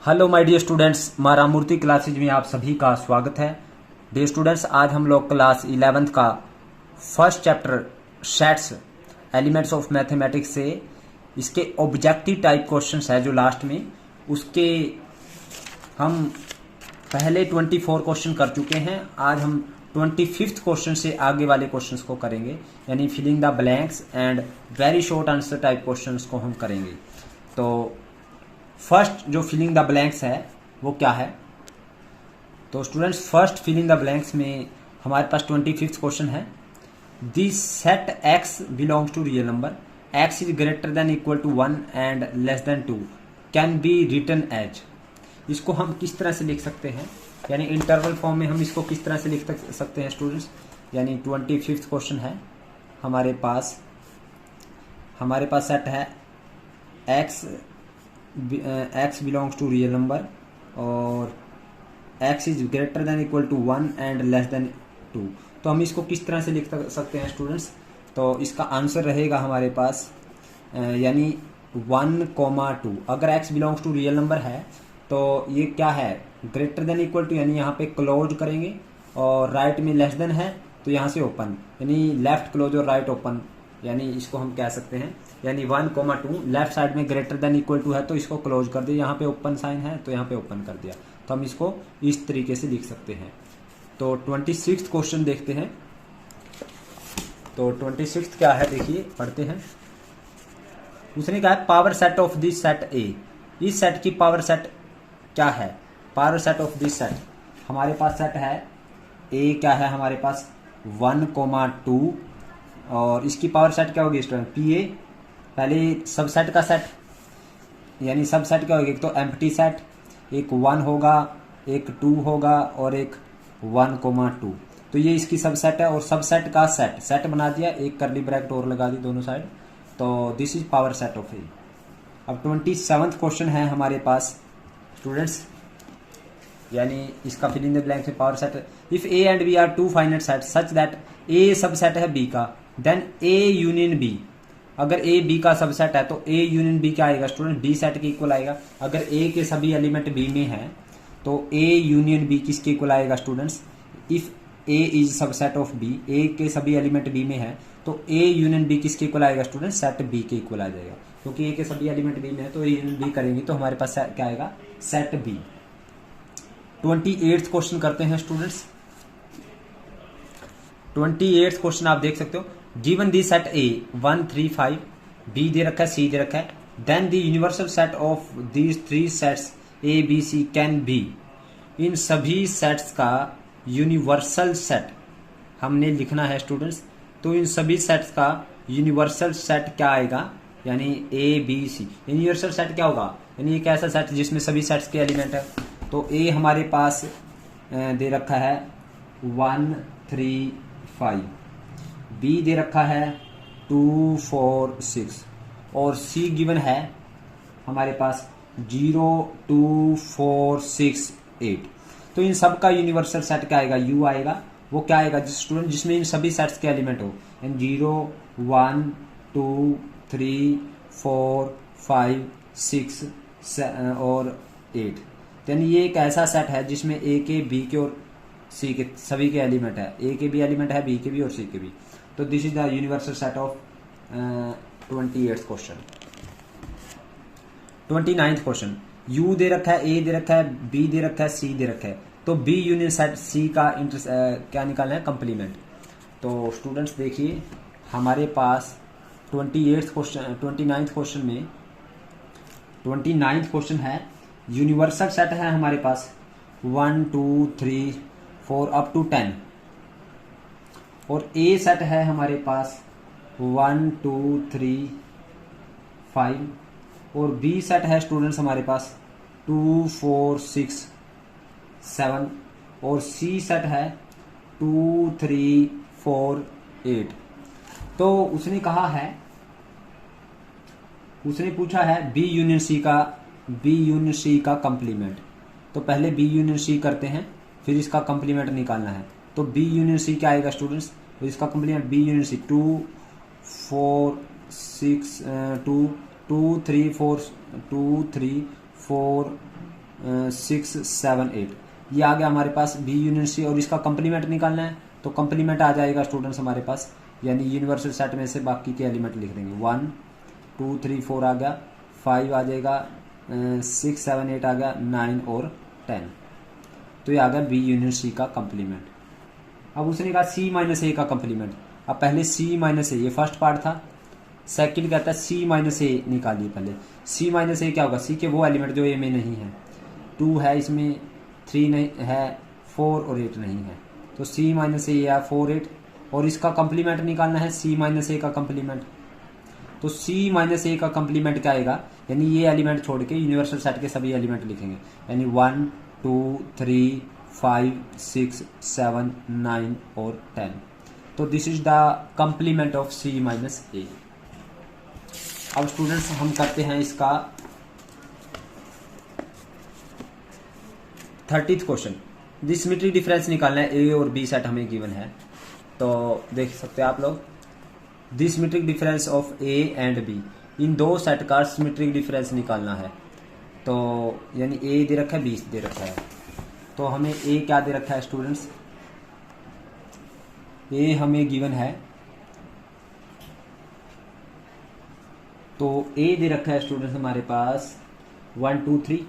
Hello my dear students, मारा मूर्ति classes में आप सभी का स्वागत है। डियर स्टूडेंट्स, आज हम लोग क्लास 11th का first chapter sets elements of mathematics से इसके ऑब्जेक्टिव टाइप क्वेश्चंस है जो लास्ट में उसके हम पहले 24 क्वेश्चन कर चुके हैं। आज हम 25th क्वेश्चन से आगे वाले क्वेश्चंस को करेंगे, यानी filling the blanks and very short answer type questions को हम करेंगे। तो फर्स्ट जो फिलिंग द ब्लैंक्स है वो क्या है? तो students, first filling the blanks में हमारे पास 25th क्वेश्चन है। This set x belongs to real number, x is greater than equal to 1 and less than 2 can be written as. इसको हम किस तरह से लिख सकते हैं, यानी इंटरवल फॉर्म में हम इसको किस तरह से लिख सकते हैं स्टूडेंट्स? यानी 25th क्वेश्चन है हमारे पास सेट है x belongs to real number और x is greater than equal to 1 and less than 2। तो हम इसको किस तरह से लिख सकते हैं स्टूडेंट्स? तो इसका आंसर रहेगा हमारे पास यानी 1,2। अगर x belongs to real number है तो ये क्या है, ग्रेटर देन इक्वल टू, यानी यहाँ पे क्लोज करेंगे और राइट में लेस देन है तो यहाँ से ओपन, यानी लेफ्ट क्लोज और राइट ओपन, यानी इसको हम कह सकते हैं यानी 1,2 लेफ्ट साइड में ग्रेटर देन इक्वल टू है तो इसको क्लोज कर दिया, यहाँ पे ओपन साइन है तो यहाँ पे ओपन कर दिया। तो हम इसको इस तरीके से लिख सकते हैं। तो 26th क्वेश्चन देखते हैं। तो 26th क्या है देखिए, पढ़ते हैं। उसने कहा power set of this set ए। इस सेट की पावर सेट क्या है? Power set of this set, हमारे पास सेट है ए, क्या है हमारे पास 1,2 और इसकी पावर सेट क्या होगी स्टूडेंट? P A. पहले सबसेट का सेट, यानी सबसेट क्या होगी? एक तो एम्प्टी सेट, एक 1 होगा, एक 2 होगा और एक 1,2। तो ये इसकी सबसेट है और सबसेट का सेट बना दिया, एक करली ब्रैकेट और लगा दी दोनों साइड। तो this is power set of A. अब 27th क्वेश्चन है हमारे पास स्टूडेंट्स, यानी इसका फिल इन द ब्लैंक्स में power set. If A and B are two finite set such that A subset है बी का, देन ए यूनियन बी। अगर ए बी का सबसेट है तो ए यूनियन बी क्या आएगा स्टूडेंट? बी सेट के इक्वल आएगा। अगर ए के सभी एलिमेंट बी में है तो ए यूनियन बी किसके इक्वल आएगा students? If A is subset of B, A के सभी एलिमेंट बी में है तो ए यूनियन बी किसके इक्वल आएगा स्टूडेंट? सेट बी के इक्वल आ जाएगा, क्योंकि ए के सभी एलिमेंट बी में है तो ए यूनियन बी करेंगे तो हमारे पास क्या आएगा? Set B. 28th क्वेश्चन करते हैं स्टूडेंट्स। 28th क्वेश्चन आप देख सकते हो। Given the set A 1, 3, 5, B दे रखा है, सी दे रखा है, then the universal set of these 3 sets A B C can be. इन सभी सेट्स का यूनिवर्सल सेट हमने लिखना है स्टूडेंट्स। तो इन सभी सेट्स का यूनिवर्सल सेट क्या आएगा? यानी A B C. Universal set क्या होगा? यानी एक ऐसा सेट जिसमें सभी सेट्स के एलिमेंट है। तो ए हमारे पास दे रखा है 1, 3, 5, बी दे रखा है 2, 4, 6 और सी गिवन है हमारे पास 0, 2, 4, 6, 8। तो इन सब का यूनिवर्सल सेट क्या आएगा? यू आएगा। वो क्या आएगा स्टूडेंट? जिसमें इन सभी सेट्स के एलिमेंट हो, 0, 1, 2, 3, 4, 5, 6 और 8। यानी ये एक ऐसा सेट है जिसमें ए के, बी के और सी के सभी के एलिमेंट है। ए के भी एलिमेंट है, बी के भी और सी के भी। तो this is the universal set of 28th question. 29th question. You दे रखा है, ए दे रखा है, बी दे रखा है, सी दे रखा है। तो बी यूनियन सेट सी का क्या निकालना है? कंप्लीमेंट। तो स्टूडेंट्स देखिए हमारे पास 29th क्वेश्चन में 29th क्वेश्चन है। यूनिवर्सल सेट है हमारे पास 1, 2, 3, 4 अप टू 10 और ए सेट है हमारे पास 1, 2, 3, 5 और बी सेट है स्टूडेंट्स हमारे पास 2, 4, 6, 7 और सी सेट है 2, 3, 4, 8। तो उसने कहा है, उसने पूछा है बी यूनियन सी का कंप्लीमेंट। तो पहले बी यूनियन सी करते हैं, फिर इसका कंप्लीमेंट निकालना है। तो बी यूनियन सी क्या आएगा स्टूडेंट्स? तो इसका कंप्लीमेंट बी यूनियन सी 2, 4, 6, 2, 2, 3, 4, 2, 3, 4, 6 7 8, ये आ गया हमारे पास बी यूनियन सी। और इसका कंप्लीमेंट निकालना है तो कंप्लीमेंट आ जाएगा स्टूडेंट्स हमारे पास, यानी यूनिवर्सल सेट में से बाकी के एलिमेंट लिख देंगे। 1 2 3 4 आ गया, 5 आ जाएगा, 6 7 8 आ गया, 9 और 10। तो ये आ गया बी यूनियन सी का कंप्लीमेंट। अब उसने कहा सी माइनस ए का कंप्लीमेंट। अब पहले सी माइनस ए, ये फर्स्ट पार्ट था। सेकंड कहता है सी माइनस ए निकालिए पहले। सी माइनस ए क्या होगा, सी के वो एलिमेंट जो ए में नहीं है। 2 है इसमें, 3 नहीं है, 4 और 8 नहीं है। तो सी माइनस ए या 4 8, और इसका कंप्लीमेंट निकालना है सी माइनस ए का कंप्लीमेंट। तो सी माइनस ए का कंप्लीमेंट क्या आएगा, यानी ये एलिमेंट छोड़ के यूनिवर्सल सेट के सभी एलिमेंट लिखेंगे, यानी 1 2 3 5 6 7 9 और 10। तो this is the complement of C minus A. अब स्टूडेंट्स हम करते हैं इसका 30th question. This symmetric difference निकालना है, ए और बी सेट हमें गिवन है। तो देख सकते हैं आप लोग, this symmetric difference of A and B, इन दो सेट का सिमेट्रिक डिफरेंस निकालना है। तो यानी ए दे रखा है, बी दे रखा है। तो हमें ए क्या दे रखा है स्टूडेंट्स, ए हमें गिवन है, तो ए दे रखा है स्टूडेंट्स हमारे पास 1 2 3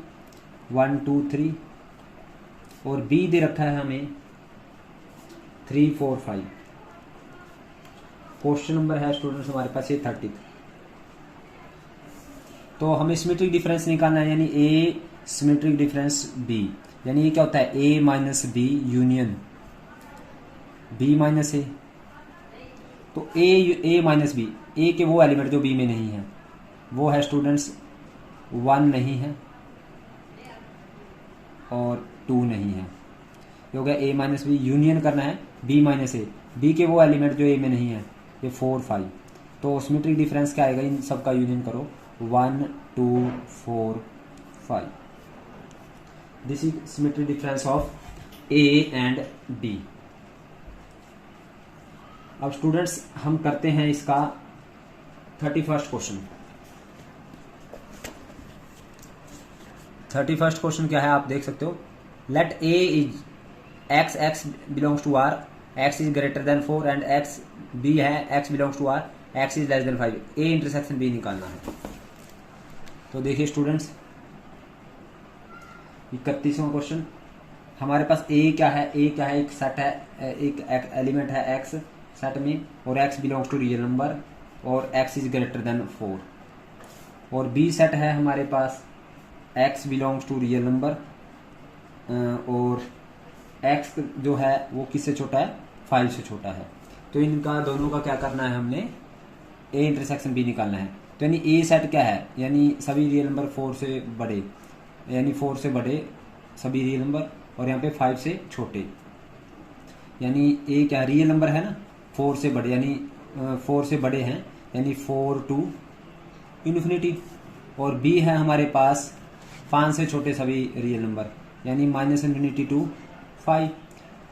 1 2 3, और बी दे रखा है हमें 3 4 5। क्वेश्चन नंबर है स्टूडेंट्स हमारे पास ये 30। तो हमें सिमेट्रिक डिफरेंस निकालना है, यानी ए सिमेट्रिक डिफरेंस बी, यानी ये क्या होता है, A minus B union B minus A. तो ए माइनस बी, ए के वो एलिमेंट जो बी में नहीं है, वो है स्टूडेंट्स 1 नहीं है और 2 नहीं है। ये हो गया ए माइनस बी, यूनियन करना है बी माइनस ए, बी के वो एलिमेंट जो ए में नहीं है, ये 4 5। तो सिमेट्रिक डिफरेंस क्या आएगा, इन सब का यूनियन करो, 1 2 4 5। This is symmetric difference of A and B. अब स्टूडेंट्स हम करते हैं इसका 31st क्वेश्चन। 31st क्वेश्चन क्या है आप देख सकते हो, let A is x, x belongs to R, x is greater than 4 and x B है, x belongs to R, x is less than 5, A intersection B निकालना है। तो देखिए स्टूडेंट्स 31वां क्वेश्चन, हमारे पास ए क्या है, ए क्या है, एक सेट है, एक एलिमेंट है एक्स सेट में, और x belongs to real number, और एक्स इज ग्रेटर देन 4। और बी सेट है हमारे पास x belongs to real number, और एक्स जो है वो किससे छोटा है, 5 से छोटा है। तो इनका दोनों का क्या करना है, हमने ए इंटरसेक्शन बी निकालना है। तो यानी ए सेट क्या है, यानी सभी रियल नंबर 4 से बड़े, यानी 4 से बड़े सभी रियल नंबर, और यहाँ पे 5 से छोटे, यानी ए क्या रियल नंबर है ना, 4 से बड़े, यानी 4 से बड़े हैं, यानी 4 टू इन्फिनिटी। और बी है हमारे पास 5 से छोटे सभी रियल नंबर, यानी -∞ टू 5।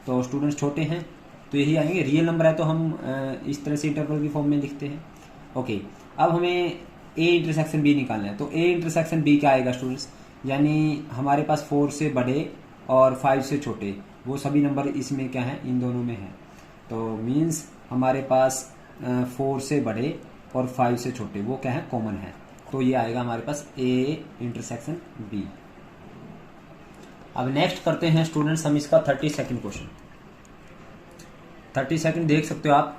तो स्टूडेंट्स छोटे हैं तो यही आएंगे, रियल नंबर है तो हम इस तरह से इंटरवल की फॉर्म में लिखते हैं। ओके, अब हमें ए इंटरसेक्शन बी निकालना है। तो ए इंटरसेक्शन बी क्या आएगा स्टूडेंट्स, यानी हमारे पास 4 से बड़े और 5 से छोटे, वो सभी नंबर इसमें क्या है, इन दोनों में है। तो मीन्स हमारे पास 4 से बड़े और 5 से छोटे वो क्या है, कॉमन है। तो ये आएगा हमारे पास ए इंटरसेक्शन बी। अब नेक्स्ट करते हैं स्टूडेंट्स हम इसका 32nd क्वेश्चन। 32nd देख सकते हो आप,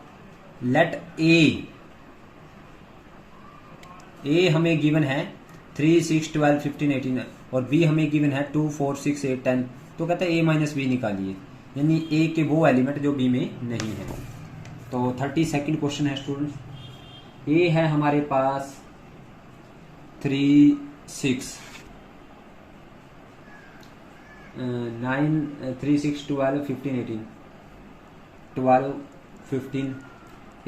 लेट ए हमें गिवन है 3 6 12 15 18, और बी हमें गिवन है 2 4 6 8 10। तो कहते हैं ए माइनस बी निकालिए, यानी ए के वो एलिमेंट जो बी में नहीं है। तो 32nd क्वेश्चन है स्टूडेंट्स, ए है हमारे पास 3 6 9 3 6 12 15 18 12 15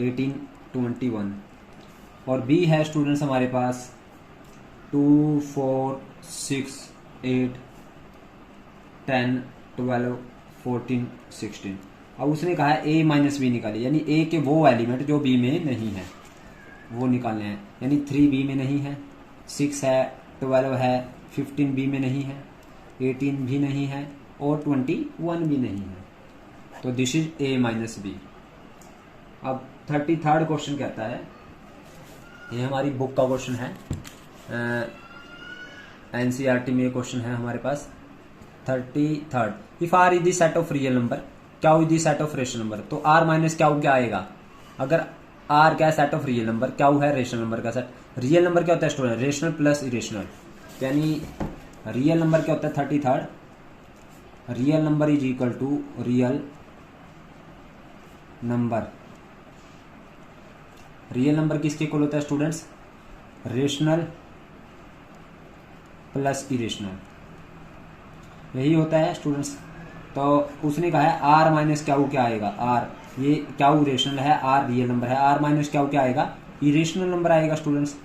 18 21, और बी है स्टूडेंट्स हमारे पास 2 4 6 8 10 12 14 16। अब उसने कहा है ए माइनस बी निकालिए, यानी ए के वो एलिमेंट जो बी में नहीं है वो निकालने हैं, यानी 3 बी में नहीं है, 6 है, 12 है, 15 बी में नहीं है, 18 भी नहीं है और 21 भी नहीं है। तो this is A minus B. अब 33rd क्वेश्चन कहता है, ये हमारी बुक का क्वेश्चन है, एनसीईआरटी में क्वेश्चन है हमारे पास। 33rd, if R is the set of real number, क्या is the set of rational number. तो आर माइनस क्या आएगा, अगर आर क्या है सेट ऑफ रियल नंबर, क्या है रेशनल नंबर का सेट। रियल नंबर क्या होता है स्टूडेंट, रेशनल प्लस इरेशनल, यानी रियल नंबर क्या होता है 33rd, real number is equal to real number. Real number किसके इक्वल होता है स्टूडेंट्स, रेशनल प्लस इरेशनल, यही होता है स्टूडेंट्स। तो उसने कहा है आर माइनस क्या आएगा, आर ये क्या रेशनल है, आर रियल नंबर है, आर माइनस क्या आएगा, इरेशनल नंबर आएगा स्टूडेंट्स,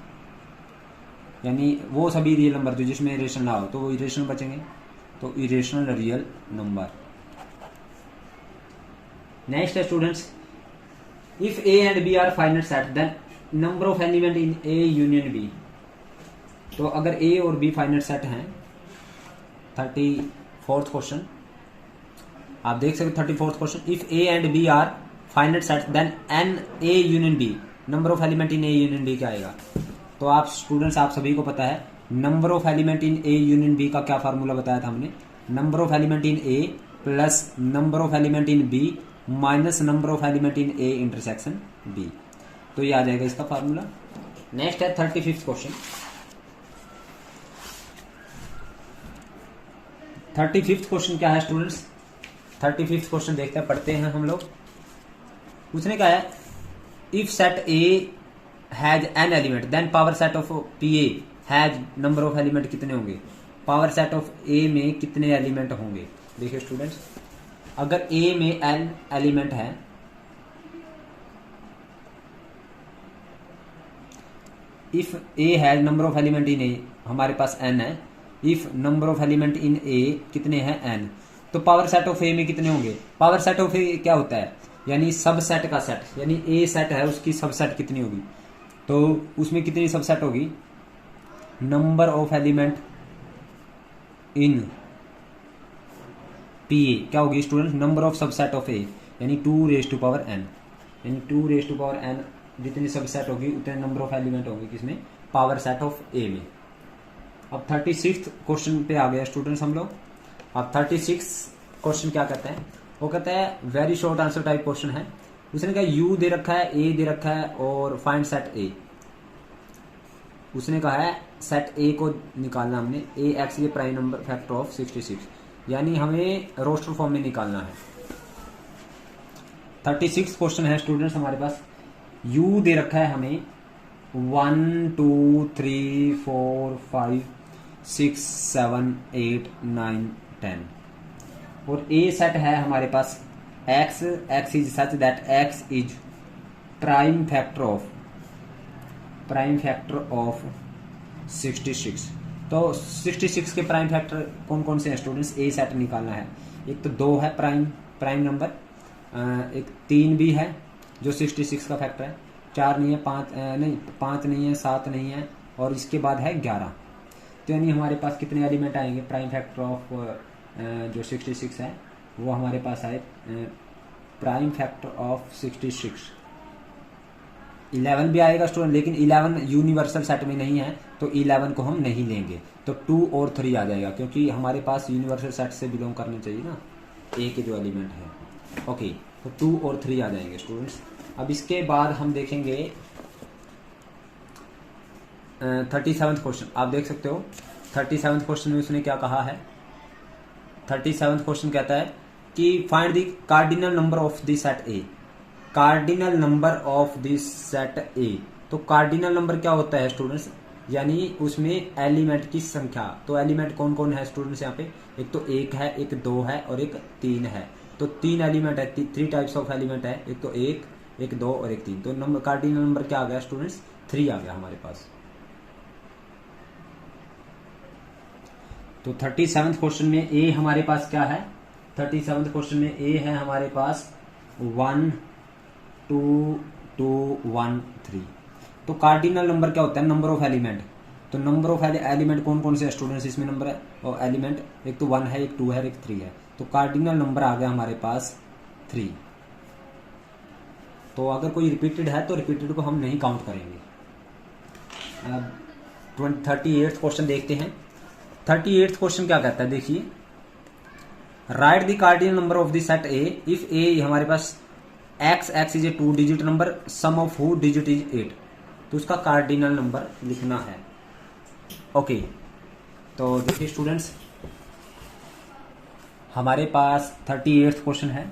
यानी वो सभी रियल नंबर जो जिसमें इरेशनल ना हो तो वो इरेशनल बचेंगे, तो इरेशनल रियल नंबर। नेक्स्ट है students, if A and B are finite set then number of element in A union B. तो अगर ए और बी फाइनाइट सेट हैं, 34th क्वेश्चन आप देख सकते 34th question, if A and B are finite set then n A union B, number of element in A union B क्या आएगा। तो आप स्टूडेंट्स आप सभी को पता है number of element in A union B का क्या फार्मूला बताया था हमने, number of element in A plus number of element in B minus number of element in A intersection B. तो ये आ जाएगा इसका फार्मूला। नेक्स्ट है 35th क्वेश्चन। 35th क्वेश्चन क्या है स्टूडेंट्स, 35th क्वेश्चन देखते हैं, पढ़ते हैं हम लोग। उसने कहा है if set A has n element then power set of P A has number of element कितने होंगे, पावर सेट ऑफ ए में कितने एलिमेंट होंगे। देखिए स्टूडेंट्स, अगर ए में एन एलिमेंट है, if A has number of element in A, हमारे पास एन है, if number of element in A कितने हैं एन, तो पावर सेट ऑफ ए में कितने होंगे। पावर सेट ऑफ ए क्या होता है, यानी सब सेट का सेट, यानी ए सेट है उसकी सब सेट कितनी होगी, तो उसमें कितनी सब सेट होगी, number of element in P A क्या होगी student, number of subset of A, यानी 2 रेज टू पावर एन, यानी 2 रेज टू पावर एन जितनी सबसेट होगी उतने नंबर ऑफ एलिमेंट होंगे किसमें, पावर सेट ऑफ ए में। अब 36th क्वेश्चन पे आ गया स्टूडेंट्स हम लोग। अब 36 क्वेश्चन क्या कहते हैं, वो कहता है very short answer type question है। उसने कहा यू दे रखा है, ए दे रखा है और फाइंड सेट ए। उसने कहा है सेट ए को निकालना हमने, ए एक्स ये प्राइम नंबर फैक्टर ऑफ 66, यानी हमें रोस्टर फॉर्म में निकालना है। 36 क्वेश्चन है स्टूडेंट्स हमारे पास। यू दे रखा है हमें 1 2 3 4 5 6 7 8 9 10 और ए सेट है हमारे पास x, x is such that x is prime factor of 66। तो 66 के प्राइम फैक्टर कौन कौन से हैं स्टूडेंट्स, ए सेट निकालना है। एक तो 2 है प्राइम नंबर, एक 3 भी है जो 66 का फैक्टर है, 4 नहीं है, 5 नहीं है, 7 नहीं है और इसके बाद है 11। तो यानी हमारे पास कितने एलिमेंट आएंगे प्राइम फैक्टर ऑफ जो 66 है वो हमारे पास आए प्राइम फैक्टर ऑफ 66। 11 भी आएगा स्टूडेंट, लेकिन 11 यूनिवर्सल सेट में नहीं है तो 11 को हम नहीं लेंगे, तो 2 और 3 आ जाएगा क्योंकि हमारे पास यूनिवर्सल सेट से बिलोंग करने चाहिए ना ए के जो एलिमेंट है। ओके, तो 2 और 3 आ जाएंगे स्टूडेंट्स। अब इसके बाद हम देखेंगे 37th क्वेश्चन। आप देख सकते हो 37th क्वेश्चन में उसने क्या कहा है। 37th क्वेश्चन कहता है कि find the cardinal number of the set A, cardinal number of the set ए। तो कार्डिनल नंबर क्या होता है स्टूडेंट्स, यानी उसमें एलिमेंट की संख्या। तो एलिमेंट कौन कौन है स्टूडेंट्स यहाँ पे, एक तो 1 है, एक 2 है और एक 3 है। तो 3 एलिमेंट है, 3 टाइप्स ऑफ एलिमेंट है, एक तो 1, एक 2 और एक 3। तो नंबर कार्डिनल नंबर क्या आ गया स्टूडेंट्स, 3 आ गया हमारे पास। तो 37th क्वेश्चन में ए हमारे पास क्या है, 37th क्वेश्चन में ए है हमारे पास 1 2 2 1 3। तो कार्डिनल नंबर क्या होता है, नंबर ऑफ एलिमेंट। तो नंबर ऑफ एलिमेंट कौन कौन से स्टूडेंट्स इसमें नंबर है और एलिमेंट, एक तो 1 है, एक 2 है, एक 3 है। तो कार्डिनल नंबर आ गया हमारे पास 3। तो अगर कोई रिपीटेड है तो रिपीटेड को हम नहीं काउंट करेंगे। अब 38th क्वेश्चन देखते हैं। 38th क्वेश्चन क्या कहता है, देखिए, write the cardinal number of the set A if A हमारे पास x is a 2 digit number, sum of who digit is 8। तो उसका कार्डिनल नंबर लिखना है। ओके, तो देखिए स्टूडेंट्स, हमारे पास 38th क्वेश्चन है।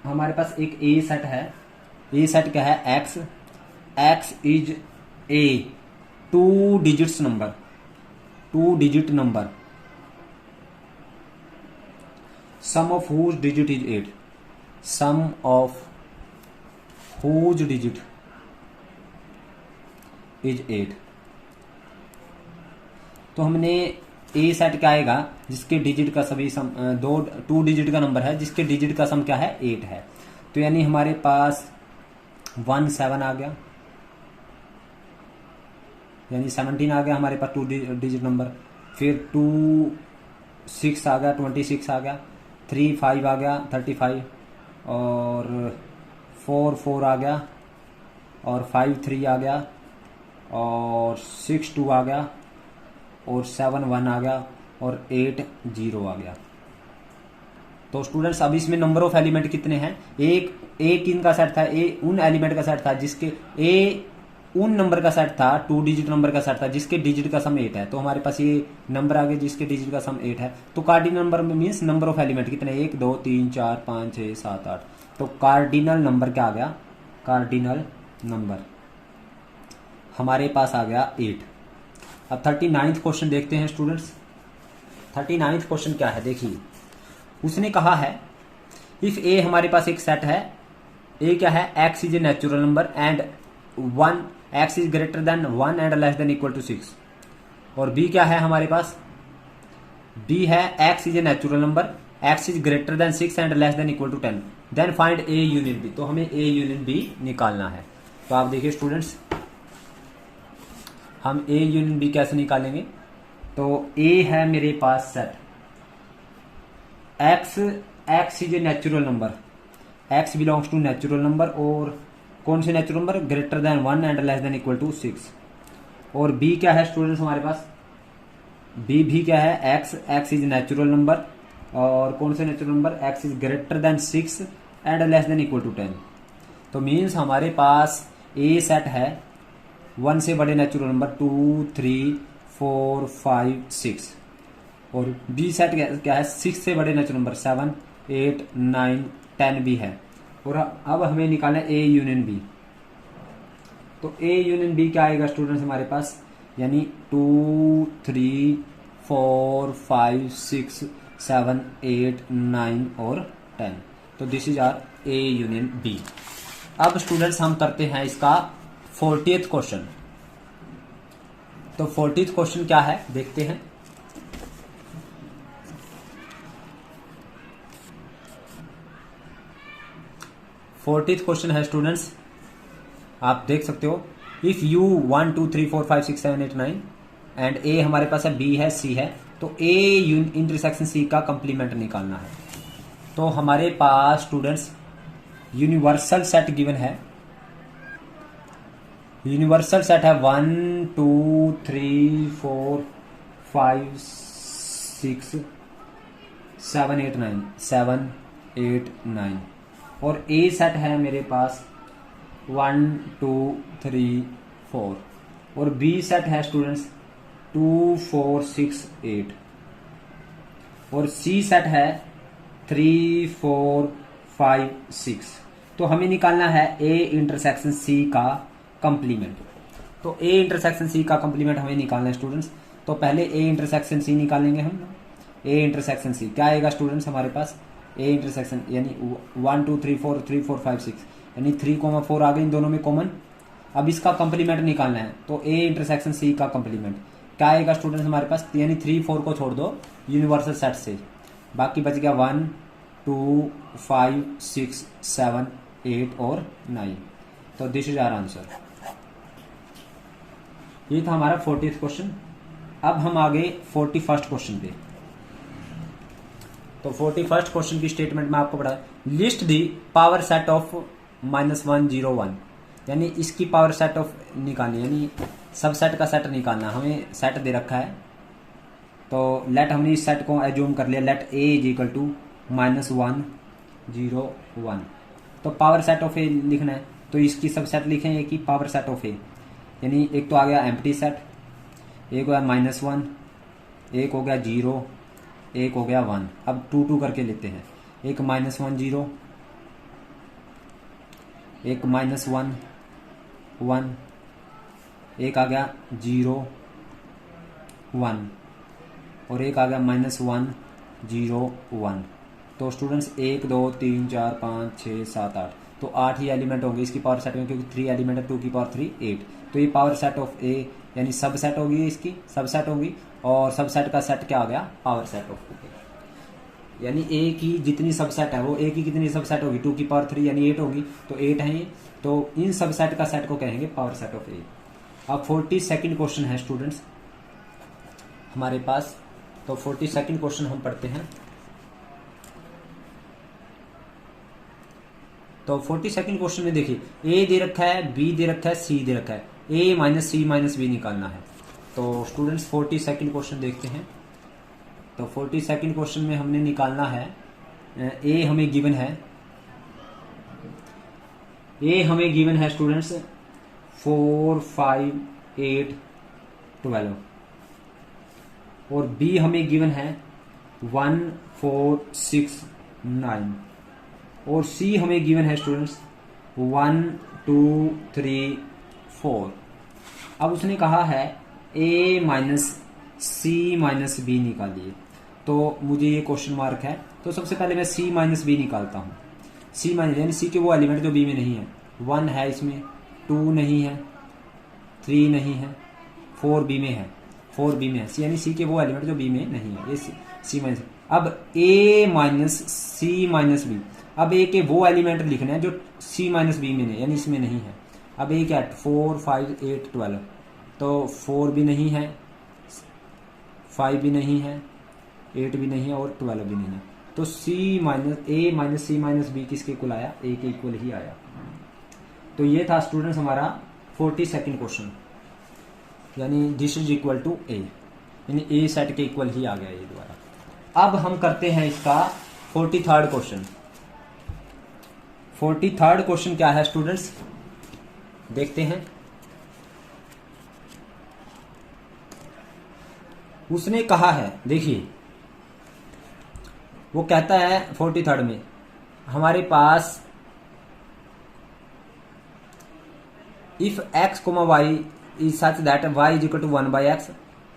हमारे पास एक ए सेट है। ए सेट क्या है, x is a 2 digits number, 2 digit number, sum of whose digit is 8, sum of whose digit is 8। तो हमने ए सेट क्या आएगा जिसके डिजिट का सभी सम 2 डिजिट का नंबर है जिसके डिजिट का सम क्या है 8 है। तो यानी हमारे पास 1 7 आ गया, यानी 17 आ गया हमारे पास 2 डिजिट नंबर। फिर 2 6 आ गया, 26 आ गया। 3 5 आ गया, 35। और 4 4 आ गया, और 5 3 आ गया, और 6 2 आ गया, और 7 1 आ गया, और 8 0 आ गया। तो स्टूडेंट्स अब इसमें नंबर ऑफ एलिमेंट कितने हैं, एक किन का सेट था, ए उन एलिमेंट का सेट था जिसके ए उन नंबर का सेट था, 2 डिजिट नंबर का सेट था जिसके डिजिट का सम 8 है। तो हमारे पास ये नंबर आ गए जिसके डिजिट का सम 8 है। तो कार्डिनल नंबर में मीन्स नंबर ऑफ एलिमेंट कितने, 1 2 3 4 5 6 7 8। तो कार्डिनल नंबर क्या आ गया, कार्डिनल नंबर हमारे पास आ गया 8। अब 39th क्वेश्चन देखते हैं स्टूडेंट्स। 39th क्वेश्चन क्या है, देखिए, उसने कहा है इफ ए हमारे पास एक सेट है, ए क्या है, x is a natural number and 1 x is greater than 1 and less than equal to 6। और b क्या है हमारे पास, b है x is a natural number, x is greater than 6 and less than equal to 10। Then find a union b। तो हमें a union b निकालना है। तो आप देखिए स्टूडेंट्स, हम a यूनियन b कैसे निकालेंगे। तो a है मेरे पास set x is a natural number, x belongs to natural number, और कौन से natural number, greater than 1 and less than equal to 6। और b क्या है स्टूडेंट्स हमारे पास, b भी क्या है, x इज नेचुरल नंबर, और कौन से natural number, x is greater than 6 and less than equal to 10। तो मीन्स हमारे पास a सेट है 1 से बड़े नेचुरल नंबर 2 3 4 5 6, और b सेट क्या है 6 से बड़े नेचुरल नंबर 7 8 9 10 भी है। और अब हमें निकालना है a यूनियन b। तो a यूनियन b क्या आएगा स्टूडेंट्स हमारे पास, यानी 2 3 4 5 6 7 8 9 और 10। तो this is our a union b। अब स्टूडेंट्स हम करते हैं इसका 40th क्वेश्चन। तो 40th क्वेश्चन क्या है देखते हैं। फोर्टीथ क्वेश्चन है स्टूडेंट्स, आप देख सकते हो, इफ u 1 2 3 4 5 6 7 8 9 एंड a हमारे पास है, b है, c है, तो a इंटरसेक्शन c का कंप्लीमेंट निकालना है। तो हमारे पास स्टूडेंट्स यूनिवर्सल सेट गिवन है। यूनिवर्सल सेट है 1 2 3 4 5 6 7 8 9 7 8 9, और ए सेट है मेरे पास 1 2 3 4, और बी सेट है स्टूडेंट्स 2 4 6 8, और सी सेट है 3 4 5 6। तो हमें निकालना है ए इंटरसेक्शन सी का कंप्लीमेंट। तो ए इंटरसेक्शन सी का कंप्लीमेंट हमें निकालना है स्टूडेंट्स। तो पहले ए इंटरसेक्शन सी निकालेंगे हम। ए इंटरसेक्शन सी क्या आएगा स्टूडेंट्स हमारे पास, ए इंटरसेक्शन यानी 1 2 3 4 3 4 5 6, यानी 3 4 आ गए इन दोनों में कॉमन। अब इसका कंप्लीमेंट निकालना है। तो ए इंटरसेक्शन सी का कंप्लीमेंट क्या आएगा स्टूडेंट्स हमारे पास, यानी 3 4 को छोड़ दो यूनिवर्सल सेट से, बाकी बच गया 1 2 5 6 7 8 और 9। तो दिस इज आवर आंसर। ये था हमारा 40th क्वेश्चन। अब हम आगे 41st क्वेश्चन पे। तो 41st क्वेश्चन की स्टेटमेंट में आपको पढ़ा list the power set of -101, यानी इसकी पावर सेट ऑफ निकालनी, यानी सब सेट का सेट निकालना। हमें सेट दे रखा है, तो लेट हमने इस सेट को एज्यूम कर लिया, let A is equal to -101। तो पावर सेट ऑफ ए लिखना है, तो इसकी सब सेट लिखें ए की पावर सेट ऑफ ए, यानी एक तो आ गया एम्प्टी सेट, एक हो गया -1, एक हो गया 0, एक हो गया 1। अब 2 करके लेते हैं, एक -1 0, एक -1 1, एक आ गया 0 1, और एक आ गया -1 0 1। तो स्टूडेंट्स 1 2 3 4 5 6 7 8, तो 8 ही एलिमेंट होंगे इसकी पावर सेट में, क्योंकि 3 एलिमेंट है, 2 की पावर 3 8। तो ये पावर सेट ऑफ ए यानी सब सेट होगी, इसकी सब सेट होगी, और सब सेट का सेट क्या आ गया, पावर सेट ऑफ ए। यानी ए की जितनी सब सेट है वो ए की कितनी सब सेट होगी, 2 की पावर 3 यानी 8 होगी, तो 8 है ये। तो इन सब सेट का सेट को कहेंगे पावर सेट ऑफ ए। अब 42nd क्वेश्चन है स्टूडेंट्स हमारे पास। तो 42nd क्वेश्चन हम पढ़ते हैं। तो 42nd क्वेश्चन में देखिए ए दे रखा है, बी दे रखा है, सी दे रखा है, A minus C minus B निकालना है। तो स्टूडेंट्स 42nd क्वेश्चन देखते हैं। तो 42nd क्वेश्चन में हमने निकालना है, ए हमें गिवन है, ए हमें गिवन है स्टूडेंट्स 4 5 8 12, और बी हमें गिवन है 1 4 6 9, और सी हमें गिवन है स्टूडेंट्स 1 2 3 4। अब उसने कहा है A minus C minus B निकालिए। तो मुझे ये क्वेश्चन मार्क है, तो सबसे पहले मैं सी माइनस बी निकालता हूँ। सी माइनस यानी सी के वो एलिमेंट जो बी में नहीं है, 1 है इसमें, 2 नहीं है, 3 नहीं है, 4 बी में है, 4 बी में है, यानी सी के वो एलिमेंट जो बी में नहीं है, ये सी माइनस। अब ए माइनस सी माइनस बी, अब ए के वो एलिमेंट लिखने हैं जो सी माइनस बी में नहीं, यानी इसमें नहीं है। अब ए क्या 4 5 8 12, तो 4 भी नहीं है, 5 भी नहीं है, 8 भी नहीं है, और 12 भी नहीं है। तो सी माइनस ए माइनस सी माइनस बी किसके इक्वल आया, ए के इक्वल ही आया। तो ये था स्टूडेंट्स हमारा 42nd क्वेश्चन, यानी दिस इज इक्वल टू ए, यानी ए सेट के इक्वल ही आ गया ये दोबारा। अब हम करते हैं इसका 43rd क्वेश्चन। 43rd क्वेश्चन क्या है स्टूडेंट्स, देखते हैं। उसने कहा है, देखिए वो कहता है 43rd में हमारे पास if x, y is such that y is equal to 1/x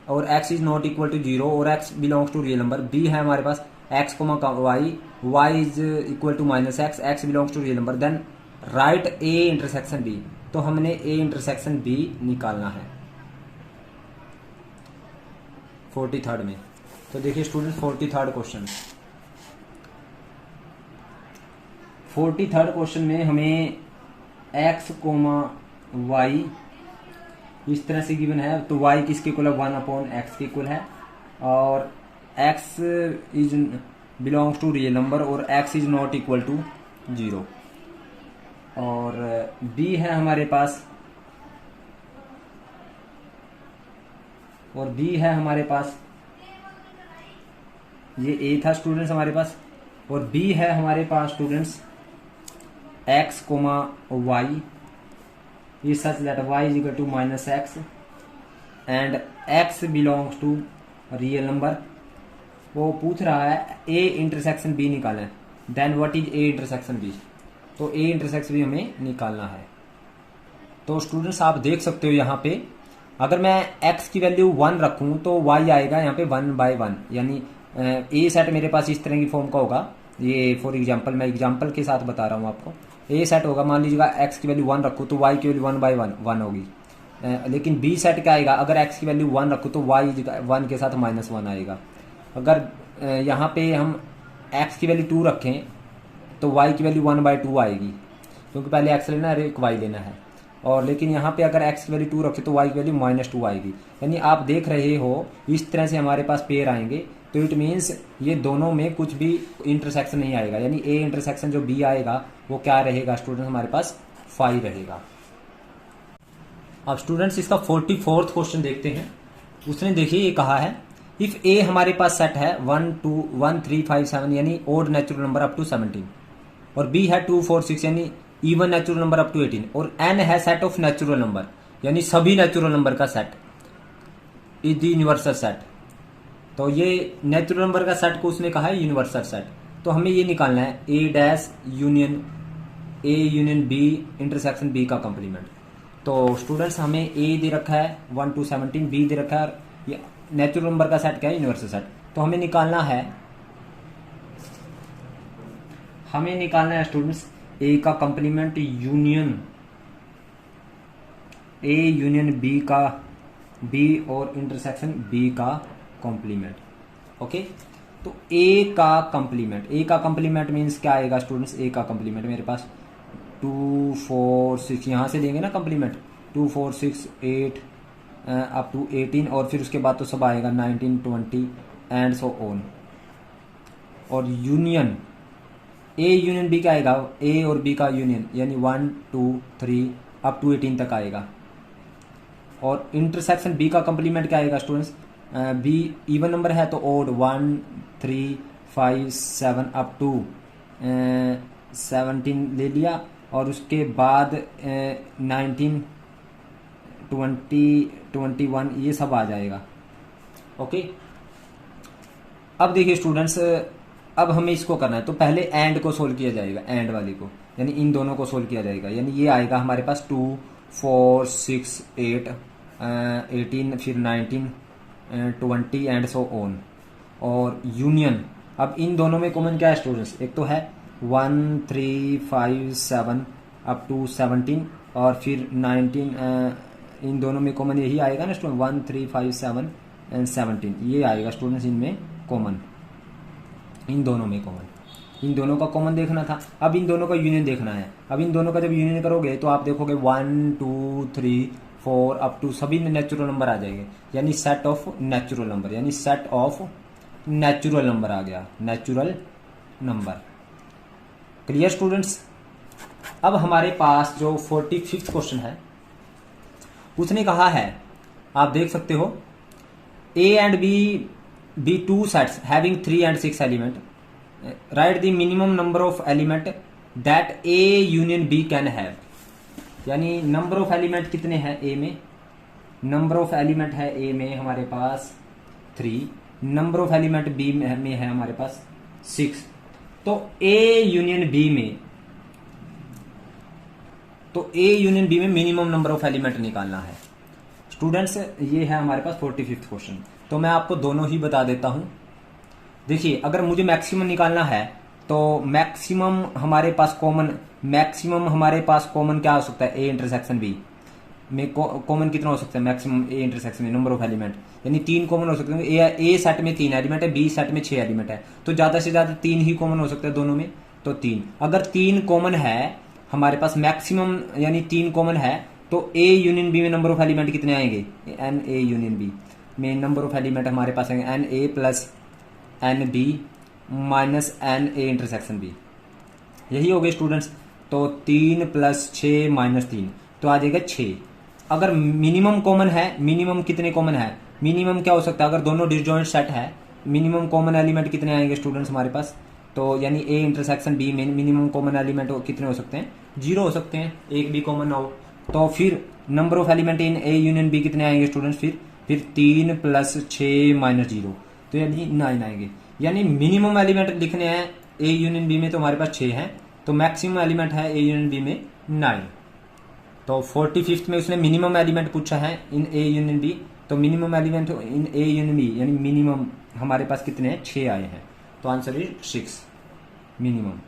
और x is not equal to 0 और x belongs to real number, b है हमारे पास x, y is equal to -x, x belongs to real number, then write a intersection b। तो हमने a intersection b निकालना है 43rd में। तो देखिए student 43rd question, 43rd question में हमें x, y इस तरह से गिवन है। तो y किसके इक्वल है, 1/x के इक्वल है, और x is belongs to real number और x is not equal to 0, और b है हमारे पास, और b है हमारे पास, ये a था स्टूडेंट्स हमारे पास, और b है हमारे पास students x, y is such that y is equal to -x and x belongs to real number. वो पूछ रहा है a इंटरसेक्शन b निकालना है, then what is a intersection b। तो a इंटरसेक्शन b हमें निकालना है। तो स्टूडेंट्स आप देख सकते हो यहाँ पे, अगर मैं x की वैल्यू 1 रखूं तो y आएगा यहाँ पे 1/1, यानी a सेट मेरे पास इस तरह की फॉर्म का होगा। ये फॉर एग्जांपल मैं एग्जांपल के साथ बता रहा हूँ आपको। ए सेट होगा, मान लीजिएगा x की वैल्यू 1 रखो तो y की वैल्यू 1/1 होगी, लेकिन b सेट क्या आएगा, अगर x की वैल्यू 1 रखो तो y 1 के साथ -1 आएगा। अगर यहाँ पे हम x की वैल्यू 2 रखें तो y की वैल्यू 1/2 आएगी, क्योंकि पहले x लेना है और एक y लेना है। और लेकिन यहाँ पे अगर x की वैल्यू 2 रखे तो y की वैल्यू -2 आएगी। यानी आप देख रहे हो इस तरह से हमारे पास पेयर आएंगे, तो इट मीन्स ये दोनों में कुछ भी इंटरसेक्शन नहीं आएगा, यानी a इंटरसेक्शन जो b आएगा वो क्या रहेगा स्टूडेंट, हमारे पास 5 रहेगा। अब स्टूडेंट्स इसका 44th क्वेश्चन देखते हैं। उसने देखिए ये कहा है इफ a हमारे पास सेट है 1 2 1 3 5 7 यानी odd natural number up to 17, और b है 2 4 6 यानी even natural number up to 18, और n है सेट ऑफ नेचुरल नंबर यानी सभी नेचुरल नंबर का set is the universal set. तो ये नेचुरल नंबर का सेट को उसने कहा है यूनिवर्सल सेट। तो हमें ये निकालना है a union b intersection b का कंप्लीमेंट। तो स्टूडेंट्स हमें a दे रखा है 1 to 17, b दे रखा है, और ये नेचुरल नंबर का सेट क्या है, यूनिवर्सल सेट। तो हमें निकालना है स्टूडेंट्स a का कंप्लीमेंट यूनियन b का b और इंटरसेक्शन b का कॉम्प्लीमेंट। ओके, तो a का कंप्लीमेंट मीन्स क्या आएगा स्टूडेंट्स, a का कंप्लीमेंट मेरे पास 2 4 6 यहाँ से लेंगे ना कंप्लीमेंट, 2 4 6 8 अप टू 18, और फिर उसके बाद तो सब आएगा 19 20 एंड सो ऑन। और यूनियन a यूनियन b क्या आएगा, a और b का यूनियन यानी 1 2 3 अप टू 18 तक आएगा। और इंटरसेक्शन b का कंप्लीमेंट क्या आएगा स्टूडेंट्स, b इवन नंबर है तो ओड 1 3 5 7 अप टू 17 ले लिया, और उसके बाद 19 20 21 ये सब आ जाएगा। ओके, अब देखिए स्टूडेंट्स, अब हमें इसको करना है, तो पहले एंड को सोल्व किया जाएगा, एंड वाली को यानी इन दोनों को सोल्व किया जाएगा। यानी ये आएगा हमारे पास 2 4 6 8 18 फिर 19 20 एंड सो ऑन। और यूनियन, अब इन दोनों में कॉमन क्या है स्टूडेंट्स, एक तो है 1 3 5 7 अप टू 17, और फिर 19 इन दोनों में कॉमन यही आएगा ना स्टूडेंट, 1 3 5 7 एंड 17 ये आएगा स्टूडेंट्स इनमें कॉमन, इन दोनों में कॉमन, इन दोनों का कॉमन देखना था। अब इन दोनों का यूनियन देखना है। अब इन दोनों का जब यूनियन करोगे तो आप देखोगे 1 2 3 4 अप टू सभी में नेचुरल नंबर आ जाएंगे, यानी सेट ऑफ नेचुरल नंबर, यानी सेट ऑफ नेचुरल नंबर आ गया, नेचुरल नंबर। Clear students. अब हमारे पास जो 45th क्वेश्चन है उसने कहा है, आप देख सकते हो a and b be two sets having 3 and 6 element, write the minimum number of element that a union b can have। यानी नंबर ऑफ एलिमेंट कितने हैं a में, नंबर ऑफ एलिमेंट है a में हमारे पास 3, नंबर ऑफ एलिमेंट b में है हमारे पास 6। तो a यूनियन b में मिनिमम नंबर ऑफ एलिमेंट निकालना है स्टूडेंट्स। ये है हमारे पास 45th क्वेश्चन। तो मैं आपको दोनों ही बता देता हूं। देखिए, अगर मुझे मैक्सिमम निकालना है तो मैक्सिमम हमारे पास कॉमन क्या हो सकता है, a इंटरसेक्शन b में कॉमन कितना हो सकता है, मैक्सिमम a इंटरसेक्शन में नंबर ऑफ एलिमेंट, यानी 3 कॉमन हो सकते हैं। a सेट में 3 एलिमेंट है, b सेट में 6 एलिमेंट है, तो ज्यादा से ज्यादा 3 ही कॉमन हो सकते हैं दोनों में, तो 3। अगर 3 कॉमन है हमारे पास मैक्सिमम, यानी 3 कॉमन है, तो a यूनियन b में नंबर ऑफ एलिमेंट कितने आएंगे, n a यूनियन b में नंबर ऑफ एलिमेंट हमारे पास आएंगे n A plus n B minus n A intersection B, यही हो गए स्टूडेंट्स। तो 3 प्लस 6 माइनस 3 तो आ जाएगा 6। अगर मिनिमम कॉमन है, मिनिमम कितने कॉमन है, मिनिमम क्या हो सकता है, अगर दोनों डिसजॉइंट सेट है मिनिमम कॉमन एलिमेंट कितने आएंगे स्टूडेंट्स हमारे पास, तो यानी ए इंटरसेक्शन बी में मिनिमम कॉमन एलिमेंट कितने हो सकते हैं, 0 हो सकते हैं, एक भी कॉमन ना हो। तो फिर number of element in A union B कितने आएंगे स्टूडेंट्स, फिर 3 प्लस 6 माइनस 0 तो यानी 9 आएंगे। यानी मिनिमम एलिमेंट लिखने हैं ए यूनियन बी में तो हमारे पास 6 हैं, तो मैक्सिमम एलिमेंट है ए यूनियन बी में 9। तो 45th में उसने मिनिमम एलिमेंट पूछा है इन ए यूनियन बी, तो minimum element in A union B यानी मिनिमम हमारे पास कितने हैं, 6 आए हैं, तो answer is 6 minimum.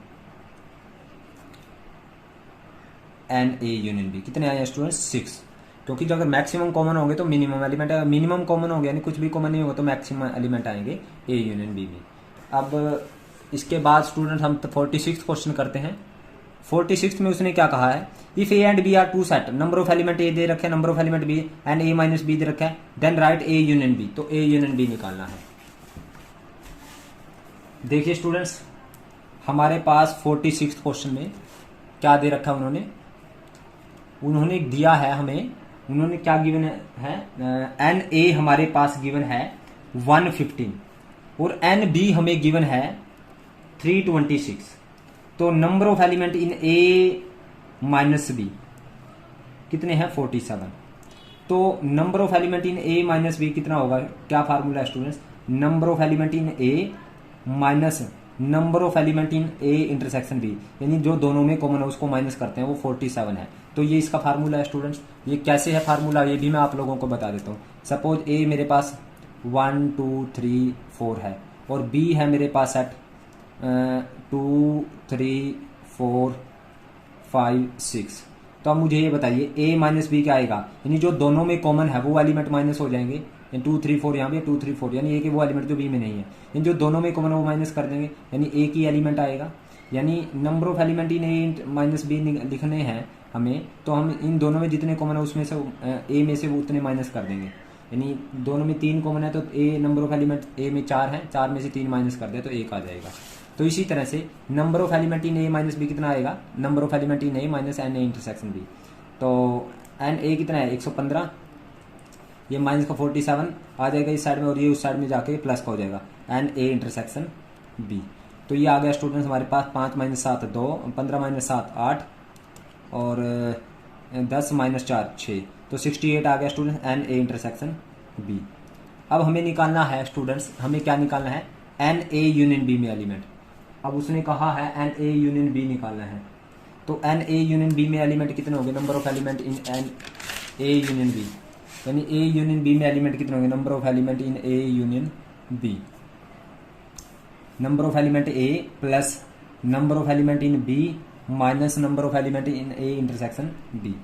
And A union B कितने आए हैं स्टूडेंट्स, 6, क्योंकि जो अगर मैक्सिमम कॉमन होंगे तो मिनिमम एलिमेंट, मिनिमम कॉमन हो गया यानी कुछ भी कॉमन नहीं होगा तो मैक्सिमम एलिमेंट आएंगे ए यूनियन बी में। अब इसके बाद स्टूडेंट हम 46th क्वेश्चन करते हैं। 46 में उसने क्या कहा है, if A and B are two set, number of element A दे रखे हैं, number of element B and A minus B दे रखा है, then write A union B. तो ए यूनियन बी निकालना है। देखिए स्टूडेंट्स, हमारे पास 46 क्वेश्चन में क्या दे रखा है उन्होंने दिया है हमें, उन्होंने क्या गिवन है, एन ए हमारे पास गिवन है 115 और एन बी हमें गिवन है 326। तो number of element in A minus B कितने हैं, 47। तो number of element in A minus B कितना होगा, क्या फार्मूला है students, number of element in A minus number of element in A intersection B, यानी जो दोनों में कॉमन है उसको माइनस करते हैं, वो 47 है। तो ये इसका फार्मूला है स्टूडेंट्स। ये कैसे है फार्मूला, ये भी मैं आप लोगों को बता देता हूँ। सपोज ए मेरे पास 1 2 3 4 है और बी है मेरे पास सेट 2 3 4 5 6। तो अब मुझे ये बताइए ए माइनस बी क्या आएगा, यानी जो दोनों में कॉमन है वो एलिमेंट माइनस हो जाएंगे, 2 3 4 यहाँ पे 2 3 4, यानी ए के वो एलिमेंट जो बी में नहीं है, यानी जो दोनों में कॉमन है वो माइनस कर देंगे, यानी ए की एलिमेंट आएगा। यानी number of element in A minus B लिखने हैं हमें, तो हम इन दोनों में जितने कॉमन है उसमें से ए में से वो उतने माइनस कर देंगे। यानी दोनों में 3 कॉमन है तो ए नंबर ऑफ एलिमेंट ए में 4 है, 4 में से 3 माइनस कर दे तो 1 आ जाएगा। तो इसी तरह से number of element in A minus B कितना आएगा, number of element in A minus n A intersection B. तो एन ए कितना है 115, ये माइनस का 47 आ जाएगा इस साइड में और ये उस साइड में जाके प्लस का हो जाएगा एन ए इंटरसेक्शन बी। तो ये आ गया स्टूडेंट्स हमारे पास 5 माइनस 7 2, 15 माइनस 7 8 और 10 माइनस 4 6, तो 68 आ गया students n A intersection B. अब हमें निकालना है स्टूडेंट्स, हमें क्या निकालना है, एन ए यूनियन बी में एलिमेंट। अब उसने कहा है एन ए यूनियन बी निकालना है, तो एन ए यूनियन बी में एलिमेंट कितने होंगे, number of element in n A union B, यानी ए यूनियन बी में एलिमेंट कितने होंगे, number of element in A union B, number of element A plus number of element in B minus number of element in A intersection B.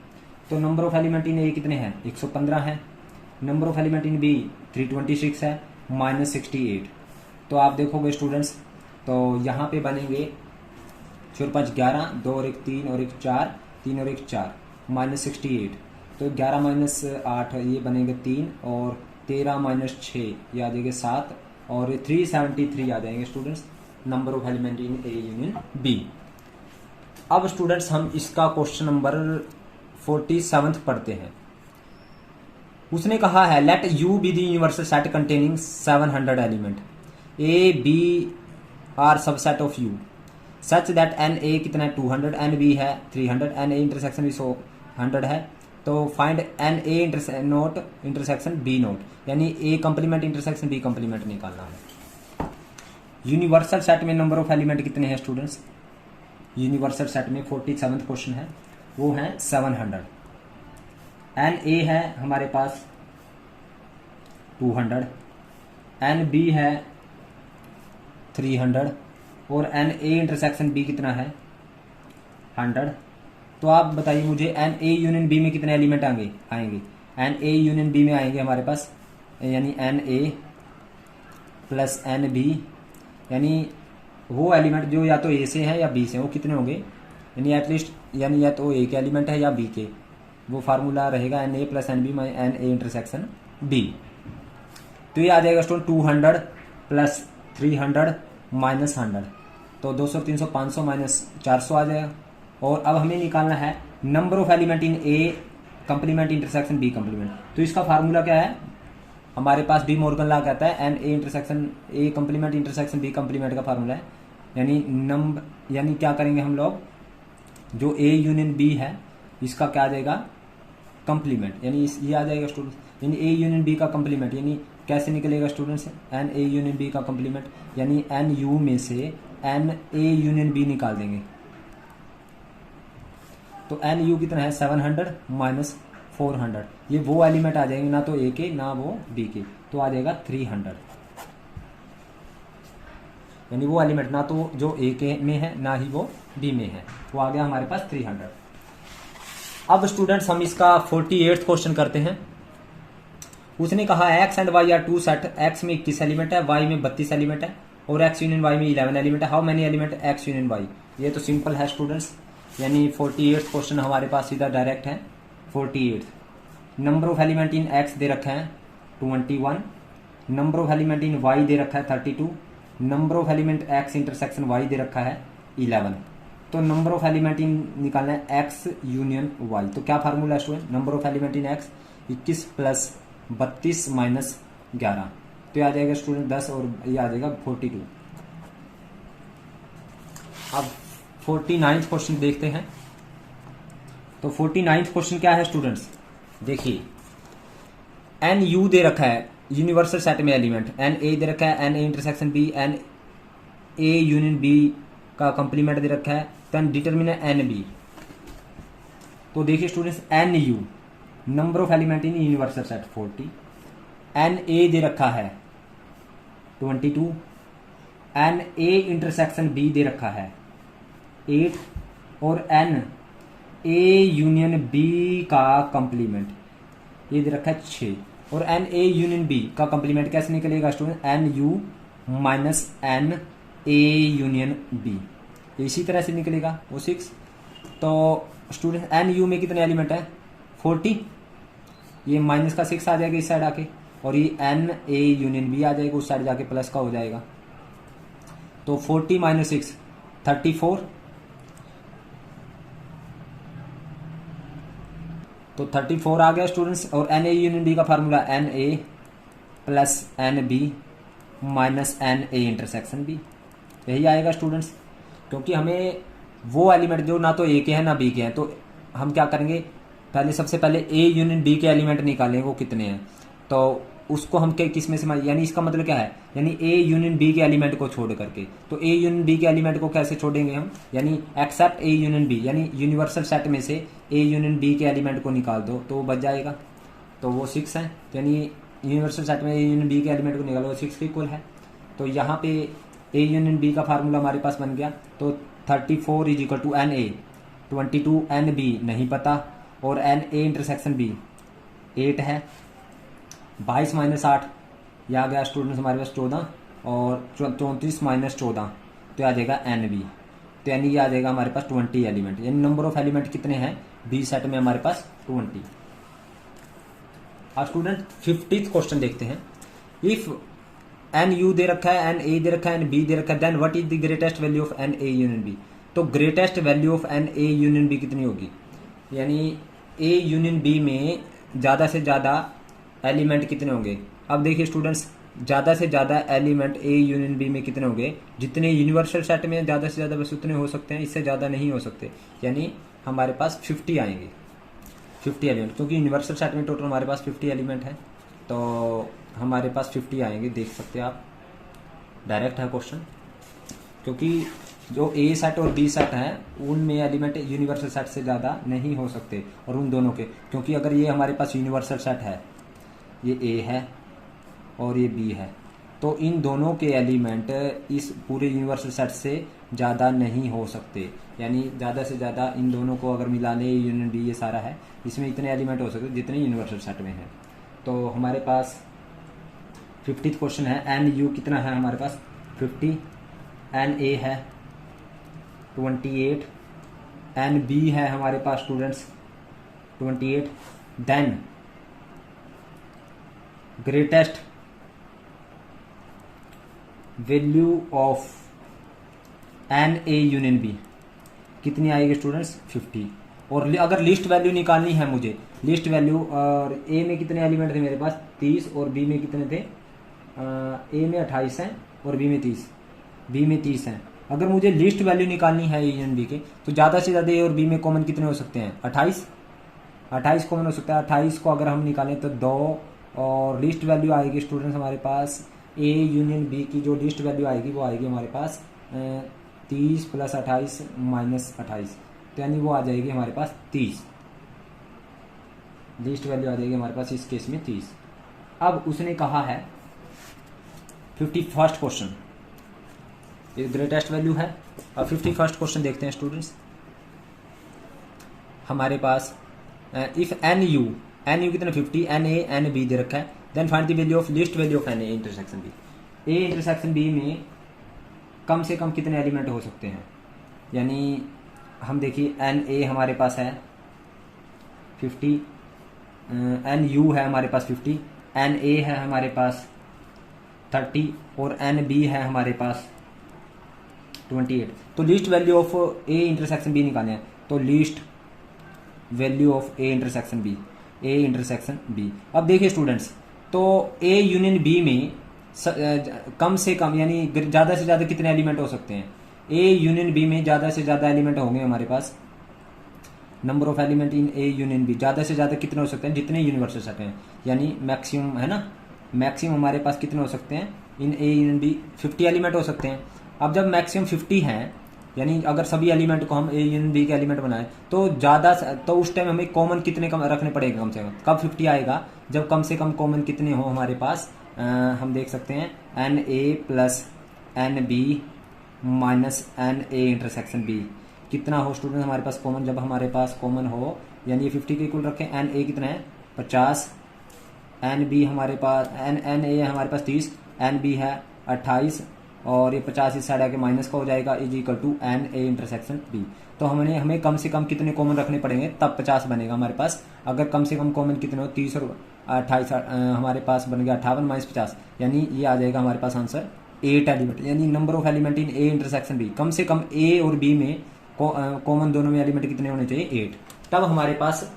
तो number of element in A कितने हैं 115 है, number of element in B 326 है minus 68। तो आप देखोगे students, तो यहाँ पे बनेंगे 4 5 11, 2 और 1 3 और 1 4, 3 और 1 4 माइनस 68। तो 11 माइनस 8 ये बनेंगे 3 और 13 माइनस 6 ये आ जाएंगे 7 और 373 आ जाएंगे students number of element in A union B. अब स्टूडेंट्स हम इसका क्वेश्चन नंबर 47 पढ़ते हैं। उसने कहा है let U be the universal set containing 700 element, A B are subset of U such that n A कितना है 200, एन बी है 300, एन ए इंटरसेक्शन भी 100 है। तो find n A not intersection B not, यानी A complement intersection B complement निकालना है। Universal set में नंबर ऑफ एलिमेंट कितने हैं स्टूडेंट्स, यूनिवर्सल सेट में 47 क्वेश्चन है, वो है 700। एन ए है हमारे पास 200, एन बी है 300 और एन ए इंटरसेक्शन बी कितना है 100। तो आप बताइए मुझे एन ए यूनियन बी में कितने एलिमेंट आएंगे, एन ए यूनियन बी में आएंगे हमारे पास, यानी n A plus n B, यानी वो एलिमेंट जो या तो ए से है या बी से, वो कितने होंगे, यानी एटलीस्ट यानी या तो ए के एलिमेंट है या बी के, वो फार्मूला रहेगा n A plus n B minus n A intersection B. तो ये आ जाएगा स्टूडेंट 200 प्लस 300 माइनस 100, तो 200 300 500 माइनस 400 आ जाएगा। और अब हमें निकालना है number of element in A complement intersection B complement. तो इसका फार्मूला क्या है, हमारे पास डी मॉर्गन लॉ कहता है n A intersection A complement intersection B complement का फार्मूला है, यानी क्या करेंगे हम लोग, जो ए यूनियन बी है इसका क्या आ जाएगा कंप्लीमेंट, यानी ये आ जाएगा स्टूडेंट्स, यानी ए यूनियन बी का कंप्लीमेंट, यानी कैसे निकलेगा students, n A union B का कंप्लीमेंट, यानी एन यू में से एन ए यूनियन बी निकाल देंगे। तो एन यू कितना है 700 माइनस 400, ये वो एलिमेंट आ जाएंगे ना तो ए के ना वो बी के, तो आ जाएगा 300, यानी वो एलिमेंट ना तो जो ए के में है ना ही वो बी में है, वो आ गया हमारे पास 300। अब स्टूडेंट्स हम इसका 48th क्वेश्चन करते हैं। उसने कहा X and Y are two set, X में 21 एलिमेंट है, वाई में 32 एलिमेंट है और एक्स यूनियन वाई में 11 एलिमेंट है। How many element X union Y, ये तो सिंपल है स्टूडेंट्स। यानी 48 क्वेश्चन हमारे पास सीधा डायरेक्ट है 48। Number of element in X दे रखा है 21, number of element in Y दे रखा है 32, number of element X intersection Y दे रखा है 11। तो नंबर ऑफ एलिमेंट इन निकालना है एक्स यूनियन वाई। तो क्या फार्मूला है student, number of element in x 21 plus 32 minus 11, तो ये आ जाएगा स्टूडेंट 10 और ये आ जाएगा 42। अब 49 क्वेश्चन देखते हैं। तो 49 क्वेश्चन क्या है स्टूडेंट्स, देखिए एन यू दे रखा है यूनिवर्सल सेट में एलिमेंट, एन ए दे रखा है, n A intersection B, n A union B का कंप्लीमेंट दे रखा है, देन डिटरमिन एन बी। तो देखिए students n U number of element in universal set 40, n A दे रखा है 22, एन ए इंटरसेक्शन बी दे रखा है 8 और एन ए यूनियन बी का कंप्लीमेंट ये दे रखा है 6। और एन ए यूनियन बी का कंप्लीमेंट कैसे निकलेगा student, n U minus n A union B, इसी तरह से निकलेगा वो 6। तो स्टूडेंट एन यू में कितने एलिमेंट है 40, ये माइनस का 6 आ जाएगा इस साइड आके, और ये एन ए यूनियन बी आ जाएगा उस साइड जाके प्लस का हो जाएगा। तो 40 माइनस 6 34, तो 34 आ गया स्टूडेंट्स। और एन ए यूनियन बी का formula n A plus n B minus n A intersection B, यही आएगा स्टूडेंट्स। क्योंकि हमें वो एलिमेंट जो ना तो ए के हैं ना बी के हैं, तो हम क्या करेंगे पहले सबसे पहले ए यूनियन बी के एलिमेंट निकालेंगे वो कितने हैं, तो उसको हम किस में से, यानी इसका मतलब क्या है, यानी ए यूनियन बी के एलिमेंट को छोड़ करके। तो ए यूनियन बी के एलिमेंट को कैसे छोड़ेंगे हम, यानी एक्सेप्ट ए यूनियन बी, यानी यूनिवर्सल सेट में से ए यूनियन बी के एलिमेंट को निकाल दो तो वो बच जाएगा, तो वो 6 है। यानी यूनिवर्सल सेट में ए यूनियन बी के एलिमेंट को निकालो 6 के इक्वल है। तो यहाँ पे ए यूनियन बी का फार्मूला हमारे पास बन गया। तो 34 is equal to n A 22, n B नहीं पता, और एन ए इंटरसेक्शन बी 8 है। 22 माइनस 8 ये आ गया स्टूडेंट्स हमारे पास 14, और 34 माइनस 14 तो आ जाएगा एन बी। तो यानी ये आ जाएगा हमारे पास 20 एलिमेंट, यानी नंबर ऑफ एलिमेंट कितने हैं बी सेट में हमारे पास 20। अब स्टूडेंट 50th क्वेश्चन देखते हैं। इफ एन यू दे रखा है, एन ए दे रखा है, एन बी दे रखा है, then what is the greatest value of n A union B. तो greatest value of n A union B कितनी होगी, यानी ए यूनियन बी में ज़्यादा से ज़्यादा एलिमेंट कितने होंगे। अब देखिए स्टूडेंट्स ज़्यादा से ज़्यादा एलिमेंट ए यूनियन बी में कितने होंगे, जितने यूनिवर्सल सेट में ज़्यादा से ज़्यादा बस उतने हो सकते हैं, इससे ज़्यादा नहीं हो सकते। यानी हमारे पास 50 आएंगे, 50 एलिमेंट, क्योंकि यूनिवर्सल सेट में टोटल हमारे पास 50 एलिमेंट है, तो हमारे पास 50 आएंगे। देख सकते हैं आप, डायरेक्ट है क्वेश्चन, क्योंकि जो ए सेट और बी सेट है उनमें एलिमेंट यूनिवर्सल सेट से ज़्यादा नहीं हो सकते, और उन दोनों के, क्योंकि अगर ये हमारे पास यूनिवर्सल सेट है, ये ए है और ये बी है, तो इन दोनों के एलिमेंट इस पूरे यूनिवर्सल सेट से ज़्यादा नहीं हो सकते। यानी ज़्यादा से ज़्यादा इन दोनों को अगर मिला ले, यूनियन बी ये सारा है, इसमें इतने एलिमेंट हो सकते जितने यूनिवर्सल सेट में हैं। तो हमारे पास 50th क्वेश्चन है, एन यू कितना है हमारे पास 50, एन ए है 28, एन बी है हमारे पास students 28, then greatest value of n A union B कितनी आएगी स्टूडेंट्स 50। और अगर लिस्ट वैल्यू निकालनी है मुझे, लिस्ट वैल्यू, और ए में कितने एलिमेंट थे मेरे पास 30, और बी में कितने थे, ए में 28 हैं और बी में 30, बी में 30 हैं। अगर मुझे लिस्ट वैल्यू निकालनी है ए यूनियन बी के, तो ज़्यादा से ज़्यादा ए और बी में कॉमन कितने हो सकते हैं 28 कॉमन हो सकता है। 28 को अगर हम निकालें तो 2, और लिस्ट वैल्यू आएगी स्टूडेंट्स हमारे पास ए यूनियन बी की, जो लिस्ट वैल्यू आएगी वो आएगी हमारे पास 30 प्लस 28 माइनस 28, तो यानी वो आ जाएगी हमारे पास 30, लिस्ट वैल्यू आ जाएगी हमारे पास इस केस में 30। अब उसने कहा है 51st क्वेश्चन, ये ग्रेटेस्ट वैल्यू है। अब 51st क्वेश्चन देखते हैं स्टूडेंट्स हमारे पास। इफ एन यू कितना 50, एन ए एन बी दे रखा है, then find the value of least value of n A intersection B. A intersection B में कम से कम कितने एलिमेंट हो सकते हैं, यानी हम देखिए एन ए हमारे पास है 50, एन यू है हमारे पास 50, एन ए है हमारे पास 30 और एन बी है हमारे पास 28। तो least value of A intersection B निकालना है। तो least value of A intersection B, A intersection B. अब देखिए स्टूडेंट्स, तो ए यूनियन बी में कम से कम यानी ज़्यादा से ज़्यादा कितने एलिमेंट हो सकते हैं? ए यूनियन बी में ज़्यादा से ज़्यादा एलिमेंट होंगे हमारे पास। Number of element in A union B ज़्यादा से ज़्यादा कितने हो सकते हैं? जितने यूनिवर्सल सेट हैं, यानी मैक्सिमम है ना, मैक्सिमम हमारे पास कितने हो सकते हैं इन ए यूनियन बी? 50 एलिमेंट हो सकते हैं। अब जब मैक्सिमम 50 हैं, यानी अगर सभी एलिमेंट को हम ए यूनियन बी के एलिमेंट बनाए तो ज़्यादा, तो उस टाइम हमें कॉमन कितने कम रखने पड़ेगा कम से कम? कब 50 आएगा? जब कम से कम कॉमन कितने हो हमारे पास? हम देख सकते हैं n A plus n B minus n A intersection B कितना हो स्टूडेंट हमारे पास कॉमन? जब हमारे पास कॉमन हो, यानी ये 50 के इक्वल रखें, एन ए कितना है 50, एन बी हमारे पास एन ए हमारे पास 30, एन बी है 28 और ये 50 इस साइड आके माइनस का हो जाएगा, is equal to n A intersection B. तो हमें कम से कम कितने कॉमन रखने पड़ेंगे तब 50 बनेगा हमारे पास? अगर कम से कम कॉमन कितने हो 30 और 28 हमारे पास बन गया 58 माइनस 50, यानी ये आ जाएगा हमारे पास आंसर 8 एलिमेंट, यानी number of element in A intersection B. कम से कम ए और बी में कॉमन दोनों में एलिमेंट कितने होने चाहिए? 8। तब हमारे पास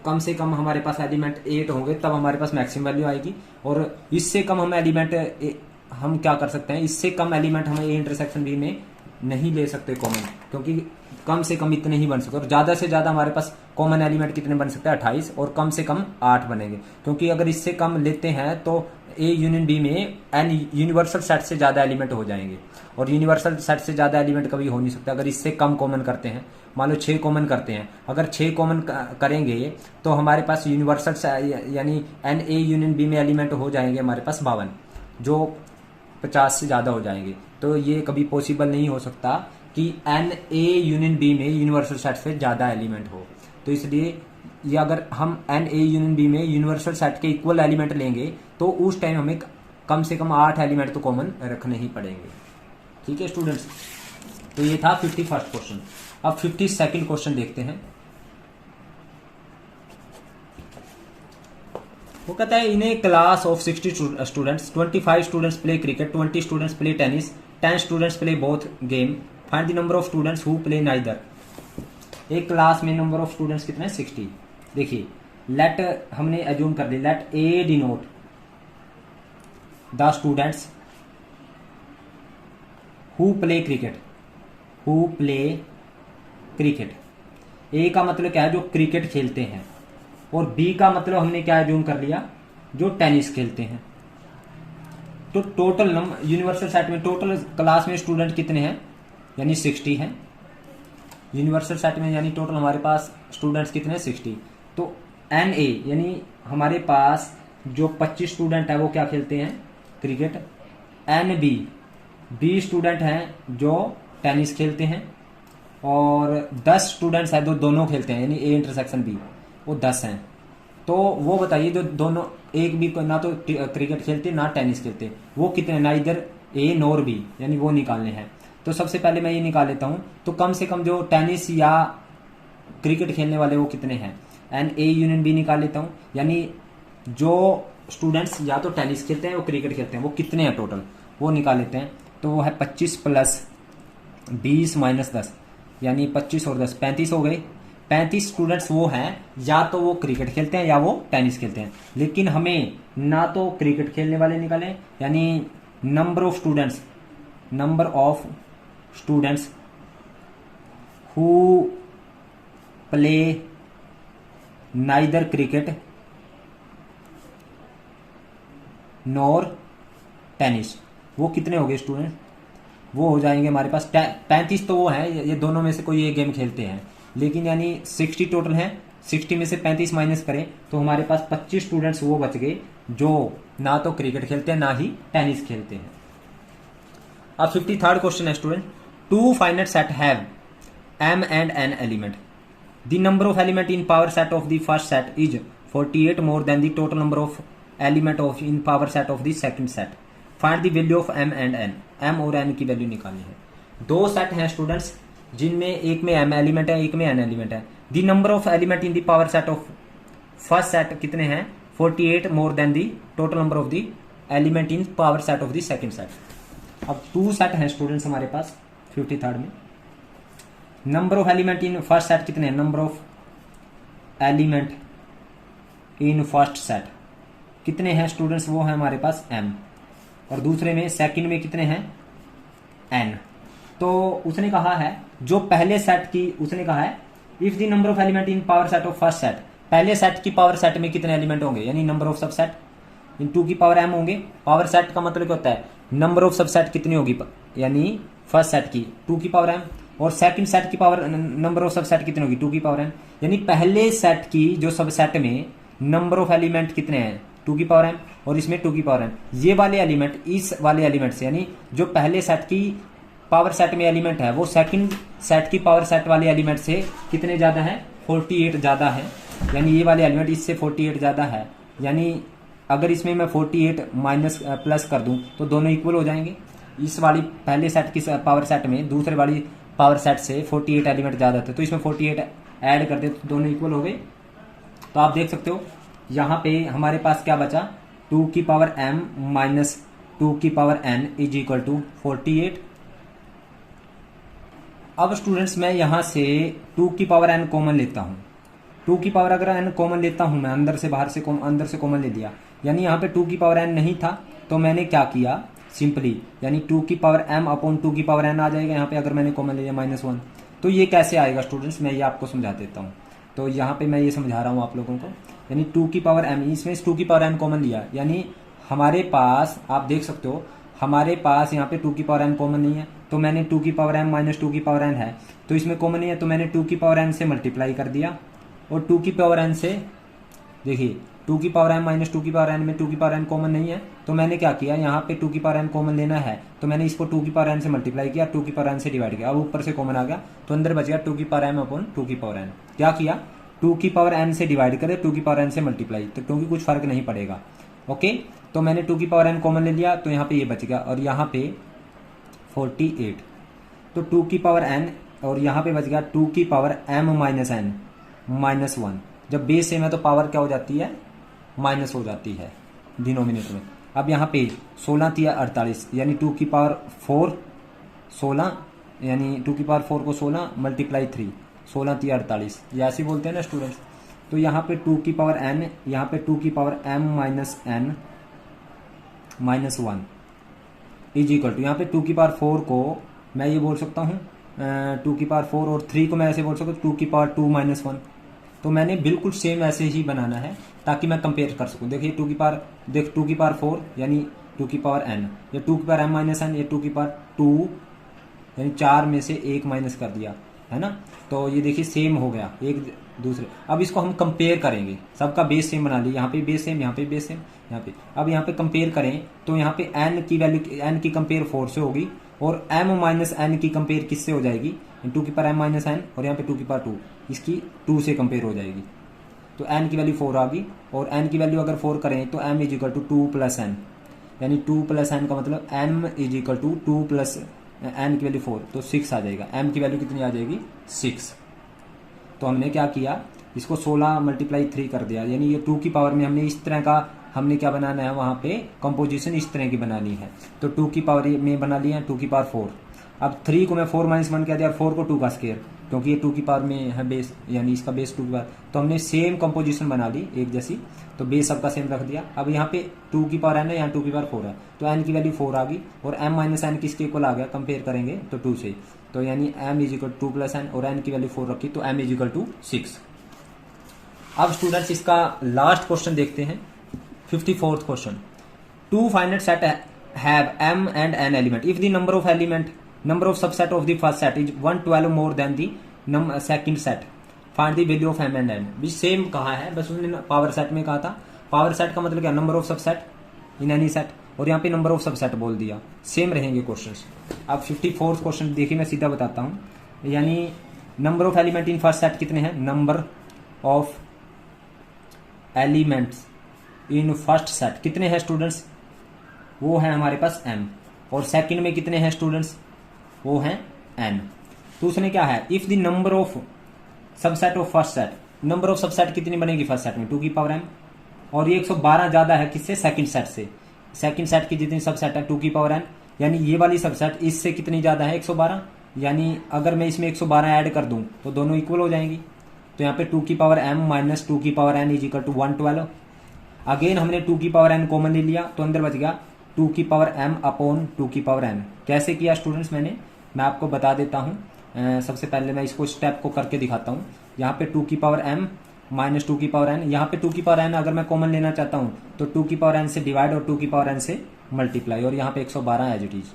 कम से कम हमारे पास एलिमेंट 8 होंगे, तब हमारे पास मैक्सिमम वैल्यू आएगी। और इससे कम हम एलिमेंट हम क्या कर सकते हैं, इससे कम एलिमेंट हम ए इंटरसेक्शन बी में नहीं ले सकते कॉमन, क्योंकि कम से कम इतने ही बन सकते। और ज़्यादा से ज़्यादा हमारे पास कॉमन एलिमेंट कितने बन सकते हैं? 28, और कम से कम 8 बनेंगे, क्योंकि अगर इससे कम लेते हैं तो ए यूनियन बी में एन यूनिवर्सल सेट से ज़्यादा एलिमेंट हो जाएंगे, और यूनिवर्सल सेट से ज़्यादा एलिमेंट कभी हो नहीं सकता अगर इससे कम कॉमन करते हैं। मान लो 6 कॉमन करते हैं, अगर 6 कॉमन करेंगे तो हमारे पास यूनिवर्सल यानी एन ए यूनियन बी में एलिमेंट हो जाएंगे हमारे पास 52, जो 50 से ज़्यादा हो जाएंगे। तो ये कभी पॉसिबल नहीं हो सकता कि एन ए यूनियन बी में यूनिवर्सल सेट से ज़्यादा एलिमेंट हो। तो इसलिए ये अगर हम एन ए यूनियन बी में यूनिवर्सल सेट के इक्वल एलिमेंट लेंगे तो उस टाइम हमें कम से कम 8 एलिमेंट तो कॉमन रखने ही पड़ेंगे। ठीक है स्टूडेंट्स, तो ये था 51st क्वेश्चन। अब 52nd क्वेश्चन देखते हैं। वो कहता है in a class of 60 students 25 students play cricket, 20 students play tennis, 10 students play both game, find the number of students who play neither. एक क्लास में नंबर ऑफ स्टूडेंट्स कितने? 60। देखिए लेट हमने एज्यूम कर ली, let A denote the students who play cricket, who play cricket. A का मतलब क्या है? जो क्रिकेट खेलते हैं, और बी का मतलब हमने क्या एज्यूम कर लिया? जो टेनिस खेलते हैं। तो टोटल यूनिवर्सल सेट में टोटल क्लास में स्टूडेंट कितने हैं? यानी 60 हैं यूनिवर्सल सेट में, यानी टोटल हमारे पास स्टूडेंट्स कितने हैं? 60। तो एन ए यानी हमारे पास जो 25 स्टूडेंट है वो क्या खेलते हैं? Cricket. N B, B student हैं जो टेनिस खेलते हैं, और 10 स्टूडेंट्स हैं जो दोनों खेलते हैं, यानी ए इंटरसेक्शन बी, वो 10 हैं। तो वो बताइए जो दोनों, एक भी ना तो क्रिकेट खेलते ना टेनिस खेलते, वो कितने? ना इधर ए नोर बी, यानी वो निकालने हैं। तो सबसे पहले मैं ये निकाल लेता हूं। तो कम से कम जो टेनिस या क्रिकेट खेलने वाले वो कितने हैं? एन ए यूनियन बी निकाल लेता हूं, यानी जो स्टूडेंट्स या तो टेनिस खेलते हैं वो क्रिकेट खेलते हैं, वो कितने हैं टोटल, वो निकाल लेते हैं। तो वो है 25 प्लस 20 माइनस 10, यानी 25 और 10 35 हो गए। 35 स्टूडेंट्स वो हैं या तो वो क्रिकेट खेलते हैं या वो टेनिस खेलते हैं, लेकिन हमें ना तो क्रिकेट खेलने वाले निकाले, यानी number of students who play neither cricket nor tennis, वो कितने हो गए स्टूडेंट? वो हो जाएंगे हमारे पास 35। तो वो हैं, ये दोनों में से कोई ये गेम खेलते हैं, लेकिन यानी 60 टोटल हैं। 60 में से 35 माइनस करें तो हमारे पास 25 स्टूडेंट्स वो बच गए जो ना तो क्रिकेट खेलते हैं ना ही टेनिस खेलते हैं। अब 53rd क्वेश्चन है student, two finite set have m and n element. The number of element in power set of the first set is 48 more than the total number of element of in power set of the second set. Find the value of m and n. m और n की value निकालनी है। दो set हैं students, जिनमें एक में m element है, एक में n एलिमेंट है। The number of element in the power set of first set कितने हैं? 48 more than the total number of the element in power set of the second set. अब 2 सेट हैं students हमारे पास 53rd में। Number of element in first set कितने हैं? Number of element in first set कितने हैं स्टूडेंट्स? वो है हमारे पास m। और दूसरे में सेकंड में कितने हैं? n। तो उसने कहा है जो पहले सेट की, उसने कहा है if the number of element in power set of first set, पहले सेट की पावर सेट में कितने एलिमेंट होंगे, यानी नंबर ऑफ सबसेट इन 2 की पावर m होंगे। पावर सेट का मतलब क्या होता है? नंबर ऑफ सबसेट कितनी होगी, यानी फर्स्ट सेट की 2 की पावर m, और सेकंड सेट की पावर नंबर ऑफ सबसेट कितनी होगी? 2 की पावर n। यानी पहले सेट की जो सबसेट में नंबर ऑफ एलिमेंट कितने हैं? 2 की पावर m, और इसमें 2 की पावर n। ये वाले एलिमेंट इस वाले एलिमेंट से, यानी जो पहले सेट की पावर सेट में एलिमेंट है वो सेकंड सेट की पावर सेट वाले एलिमेंट से कितने ज्यादा है? 48 ज्यादा है। यानी ये वाले एलिमेंट इससे 48 ज्यादा है। यानी अगर इसमें मैं 48 माइनस प्लस कर दूं तो दोनों इक्वल हो जाएंगे। इस वाली पहले सेट की पावर सेट में दूसरे वाली पावर सेट से 48 एलिमेंट ज्यादा थे, तो इसमें 48 ऐड कर दे तो दोनों इक्वल हो गए। तो आप देख सकते हो यहाँ पे हमारे पास क्या बचा? 2 की पावर m माइनस 2 की power n is equal to 48। अब स्टूडेंट्स मैं यहां से 2 की पावर n कॉमन लेता हूं। 2 की पावर अगर n कॉमन लेता हूं मैं, अंदर से बाहर से अंदर से कॉमन ले लिया, यानी यहाँ पे 2 की पावर n नहीं था, तो मैंने क्या किया सिंपली, यानी 2 की पावर m अपॉन 2 की पावर n आ जाएगा यहाँ पे, अगर मैंने कॉमन ले लिया -1। तो ये कैसे आएगा स्टूडेंट्स, मैं ये आपको समझा देता हूँ। तो यहाँ पे मैं ये समझा रहा हूँ आप लोगों को, यानी 2 की पावर m, इसमें 2 की पावर n कॉमन लिया, यानी हमारे पास आप देख सकते हो हमारे पास यहाँ पे 2 की पावर n कॉमन नहीं है, तो मैंने 2 की पावर m माइनस 2 की पावर n है, तो इसमें कॉमन नहीं है, तो मैंने 2 की पावर n से मल्टीप्लाई कर दिया, और 2 की पावर n से, देखिए 2 की पावर m माइनस 2 की पावर n में 2 की पावर n कॉमन नहीं है, तो मैंने क्या किया, यहाँ पे 2 की पावर n कॉमन लेना है, तो मैंने इसको 2 की पावर n से मल्टीप्लाई किया, 2 की पावर n से डिवाइड किया, अब ऊपर से कॉमन आ गया, तो अंदर बच गया 2 की पावर m अपॉन 2 की पावर n। क्या किया, 2 की पावर n से डिवाइड करे 2 की पावर n से मल्टीप्लाई, तो क्योंकि कुछ फर्क नहीं पड़ेगा। ओके, तो मैंने 2 की पावर n कॉमन ले लिया, तो यहाँ पे ये बच गया, और यहाँ पे 48, तो 2 की पावर n, और यहाँ पे बच गया 2 की power m minus n minus 1। जब बेस सेम है तो पावर क्या हो जाती है, माइनस हो जाती है डिनोमिनेटर में। अब यहाँ पे 16 तिया 48, यानी 2 की पावर 4 16, यानी 2 की पावर 4 को 16 मल्टीप्लाई 3, 16 तिया 48, ये ऐसे बोलते हैं ना स्टूडेंट्स। तो यहाँ पे 2 की पावर n, यहाँ पे 2 की power m minus n minus 1 is equal to, यहाँ पे 2 की पावर 4 को मैं ये बोल सकता हूँ 2 की पावर 4, और 3 को मैं ऐसे बोल सकता हूँ 2 की पावर 2 माइनस 1। तो मैंने बिल्कुल सेम ऐसे ही बनाना है ताकि मैं कंपेयर कर सकूँ। देखिए 2 की पावर, देख 2 की पावर 4 यानी 2 की पावर n, या 2 की पावर m माइनस n, ये 2 की पावर 2, यानी 4 में से 1 माइनस कर दिया है ना। तो ये देखिए सेम हो गया एक दूसरे। अब इसको हम कंपेयर करेंगे, सबका बेस सेम बना लिया, यहाँ पे बेस सेम, यहाँ पे बेस सेम, यहाँ पे। अब यहाँ पे कंपेयर करें तो यहाँ पे n की वैल्यू, n की कंपेयर 4 से होगी, और m माइनस n की कंपेयर किससे हो जाएगी, 2 की पावर m माइनस n, और यहाँ पे 2 की पावर 2, इसकी 2 से कंपेयर हो जाएगी। तो n की वैल्यू 4 आ गई, और n की वैल्यू अगर 4 करें तो m is equal to 2 plus n, यानी 2 प्लस n का मतलब m is equal to 2 plus n की वैल्यू 4, तो 6 आ जाएगा। m की वैल्यू कितनी आ जाएगी, 6। तो हमने क्या किया, इसको 16 मल्टीप्लाई 3 कर दिया, यानी ये 2 की पावर में हमने इस तरह का, हमने क्या बनाना है वहाँ पे कंपोजिशन इस तरह की बनानी है। तो 2 की पावर में बना लिया 2 की पावर 4। अब 3 को मैं 4 माइनस 1 कह दिया, और 4 को 2 का स्क्वायर, क्योंकि ये 2 की पावर में है बेस, यानी इसका बेस 2 की पावर। तो हमने सेम कंपोजिशन बना ली एक जैसी, तो बेस सबका सेम रख दिया। अब यहाँ पे 2 की पावर n है, यहाँ 2 की पावर 4 है, तो n की वैल्यू 4 आ गई, और m माइनस n किसके इक्वल आ गया, कंपेयर करेंगे तो 2 से, तो यानी m is equal 2 plus n, और n की वैल्यू 4 रखी, तो m इज इक्वल टू 6। अब स्टूडेंट्स इसका लास्ट क्वेश्चन देखते हैं, 54th question. 2 finite set have m and n element, if the number of subset of the first set is 112 more than the second set, find the value of m and n। भी same कहा है, बस उसने power set में कहा था। Power set का मतलब क्या, number of subset in any set, और यहाँ पे नंबर ऑफ सबसेट बोल दिया, सेम रहेंगे क्वेश्चंस। अब 54th क्वेश्चन देखिए, मैं सीधा बताता हूँ, यानी number of element in first set कितने हैं, number of elements in first set कितने हैं स्टूडेंट्स, वो है हमारे पास m, और सेकंड में कितने हैं स्टूडेंट्स, वो हैं n। तो उसने क्या है, if the number of subset of first set, number of subset कितनी बनेगी फर्स्ट सेट में 2 की पावर m, और ये 112 ज्यादा है किससे, सेकंड सेट से। सेकंड सेट की जितनी सबसेट है 2 की पावर n, यानी ये वाली सबसेट इससे कितनी ज्यादा है 112, यानी अगर मैं इसमें 112 ऐड कर दूं तो दोनों इक्वल हो जाएंगी। तो यहाँ पे 2 की पावर m माइनस 2 की power n is equal to 112। Again हमने 2 की पावर n कॉमन ले लिया तो अंदर बच गया 2 की पावर m अपॉन 2 की पावर n। कैसे किया स्टूडेंट्स मैं आपको बता देता हूँ। सबसे पहले मैं इसको स्टेप को करके दिखाता हूँ। यहाँ पे 2 की पावर m माइनस 2 की पावर n, यहाँ पे 2 की पावर n अगर मैं कॉमन लेना चाहता हूँ तो 2 की पावर n से डिवाइड और 2 की पावर n से मल्टीप्लाई, और यहाँ पे 112 एज इट इज।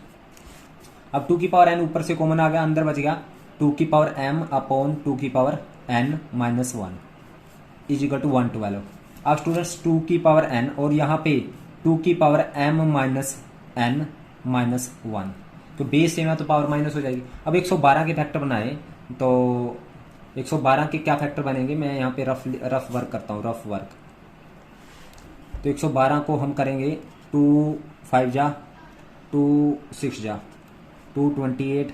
अब 2 की पावर n ऊपर से कॉमन आ गया, अंदर बच गया 2 की पावर m अपॉन 2 की power n minus 1 is equal to 112। अब स्टूडेंट्स 2 की पावर n और यहाँ पे 2 की power m minus n minus 1, तो बेस सेम है तो पावर माइनस हो जाएगी। अब 112 के फैक्टर बनाए तो 112 के क्या फैक्टर बनेंगे, मैं यहाँ पे रफ वर्क करता हूँ, रफ वर्क। तो 112 को हम करेंगे 2 5 जा, 2 6 जा, 2 28,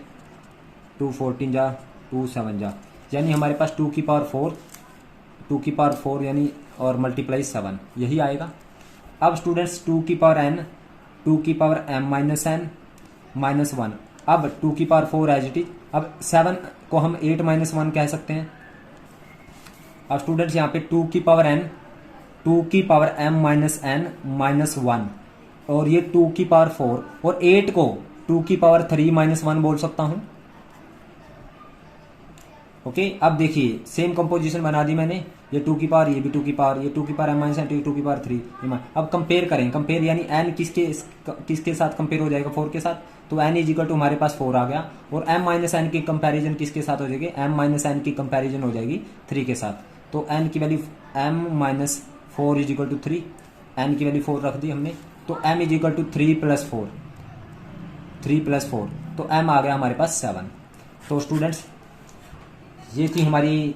2 14 जा, 2 7 जा, यानी हमारे पास 2 की पावर 4 यानी और मल्टीप्लाई 7 यही आएगा। अब स्टूडेंट्स 2 की पावर n, 2 की power m minus n minus 1, अब 2 की पावर 4 एज इट इज। अब 7 को हम 8 माइनस 1 कह सकते हैं। अब स्टूडेंट्स यहाँ पे 2 की पावर n, 2 की power m minus n minus 1, और ये 2 की पावर 4, और 8 को 2 की पावर 3 माइनस 1 बोल सकता हूं। ओके, अब देखिए सेम कंपोजिशन बना दी मैंने, ये 2 की पावर, ये भी 2 की पावर, ये 2 की पावर m माइनस n, 2 की पावर 3। अब कंपेयर करें, कंपेयर यानी n किसके साथ कंपेयर हो जाएगा, 4 के साथ। तो n इज इक्वल टू हमारे पास 4 आ गया, और m माइनस n की कंपैरिजन किसके साथ हो जाएगी, m माइनस n की कंपैरिजन हो जाएगी 3 के साथ। तो n की value m minus 4 is equal to 3, n की वैल्यू 4 रख दी हमने, तो m is equal to 3 plus 4, 3 plus 4, तो m आ गया हमारे पास 7। तो स्टूडेंट्स ये थी हमारी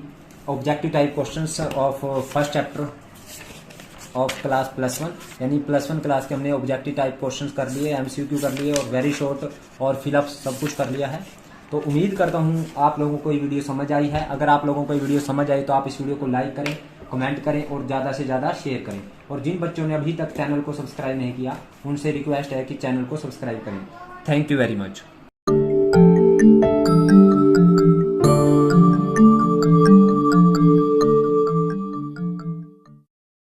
objective type questions of first chapter of class +1, यानी +1 क्लास के हमने ऑब्जेक्टिव टाइप क्वेश्चंस कर लिए, एमसीक्यू कर लिए, और वेरी शॉर्ट और फिलअप सब कुछ कर लिया है। तो उम्मीद करता हूँ आप लोगों को ये वीडियो समझ आई है। अगर आप लोगों को ये वीडियो समझ आई तो आप इस वीडियो को लाइक करें, कमेंट करें और ज़्यादा से ज़्यादा शेयर करें। और जिन बच्चों ने अभी तक चैनल को सब्सक्राइब नहीं किया उनसे रिक्वेस्ट है कि चैनल को सब्सक्राइब करें। Thank you very much.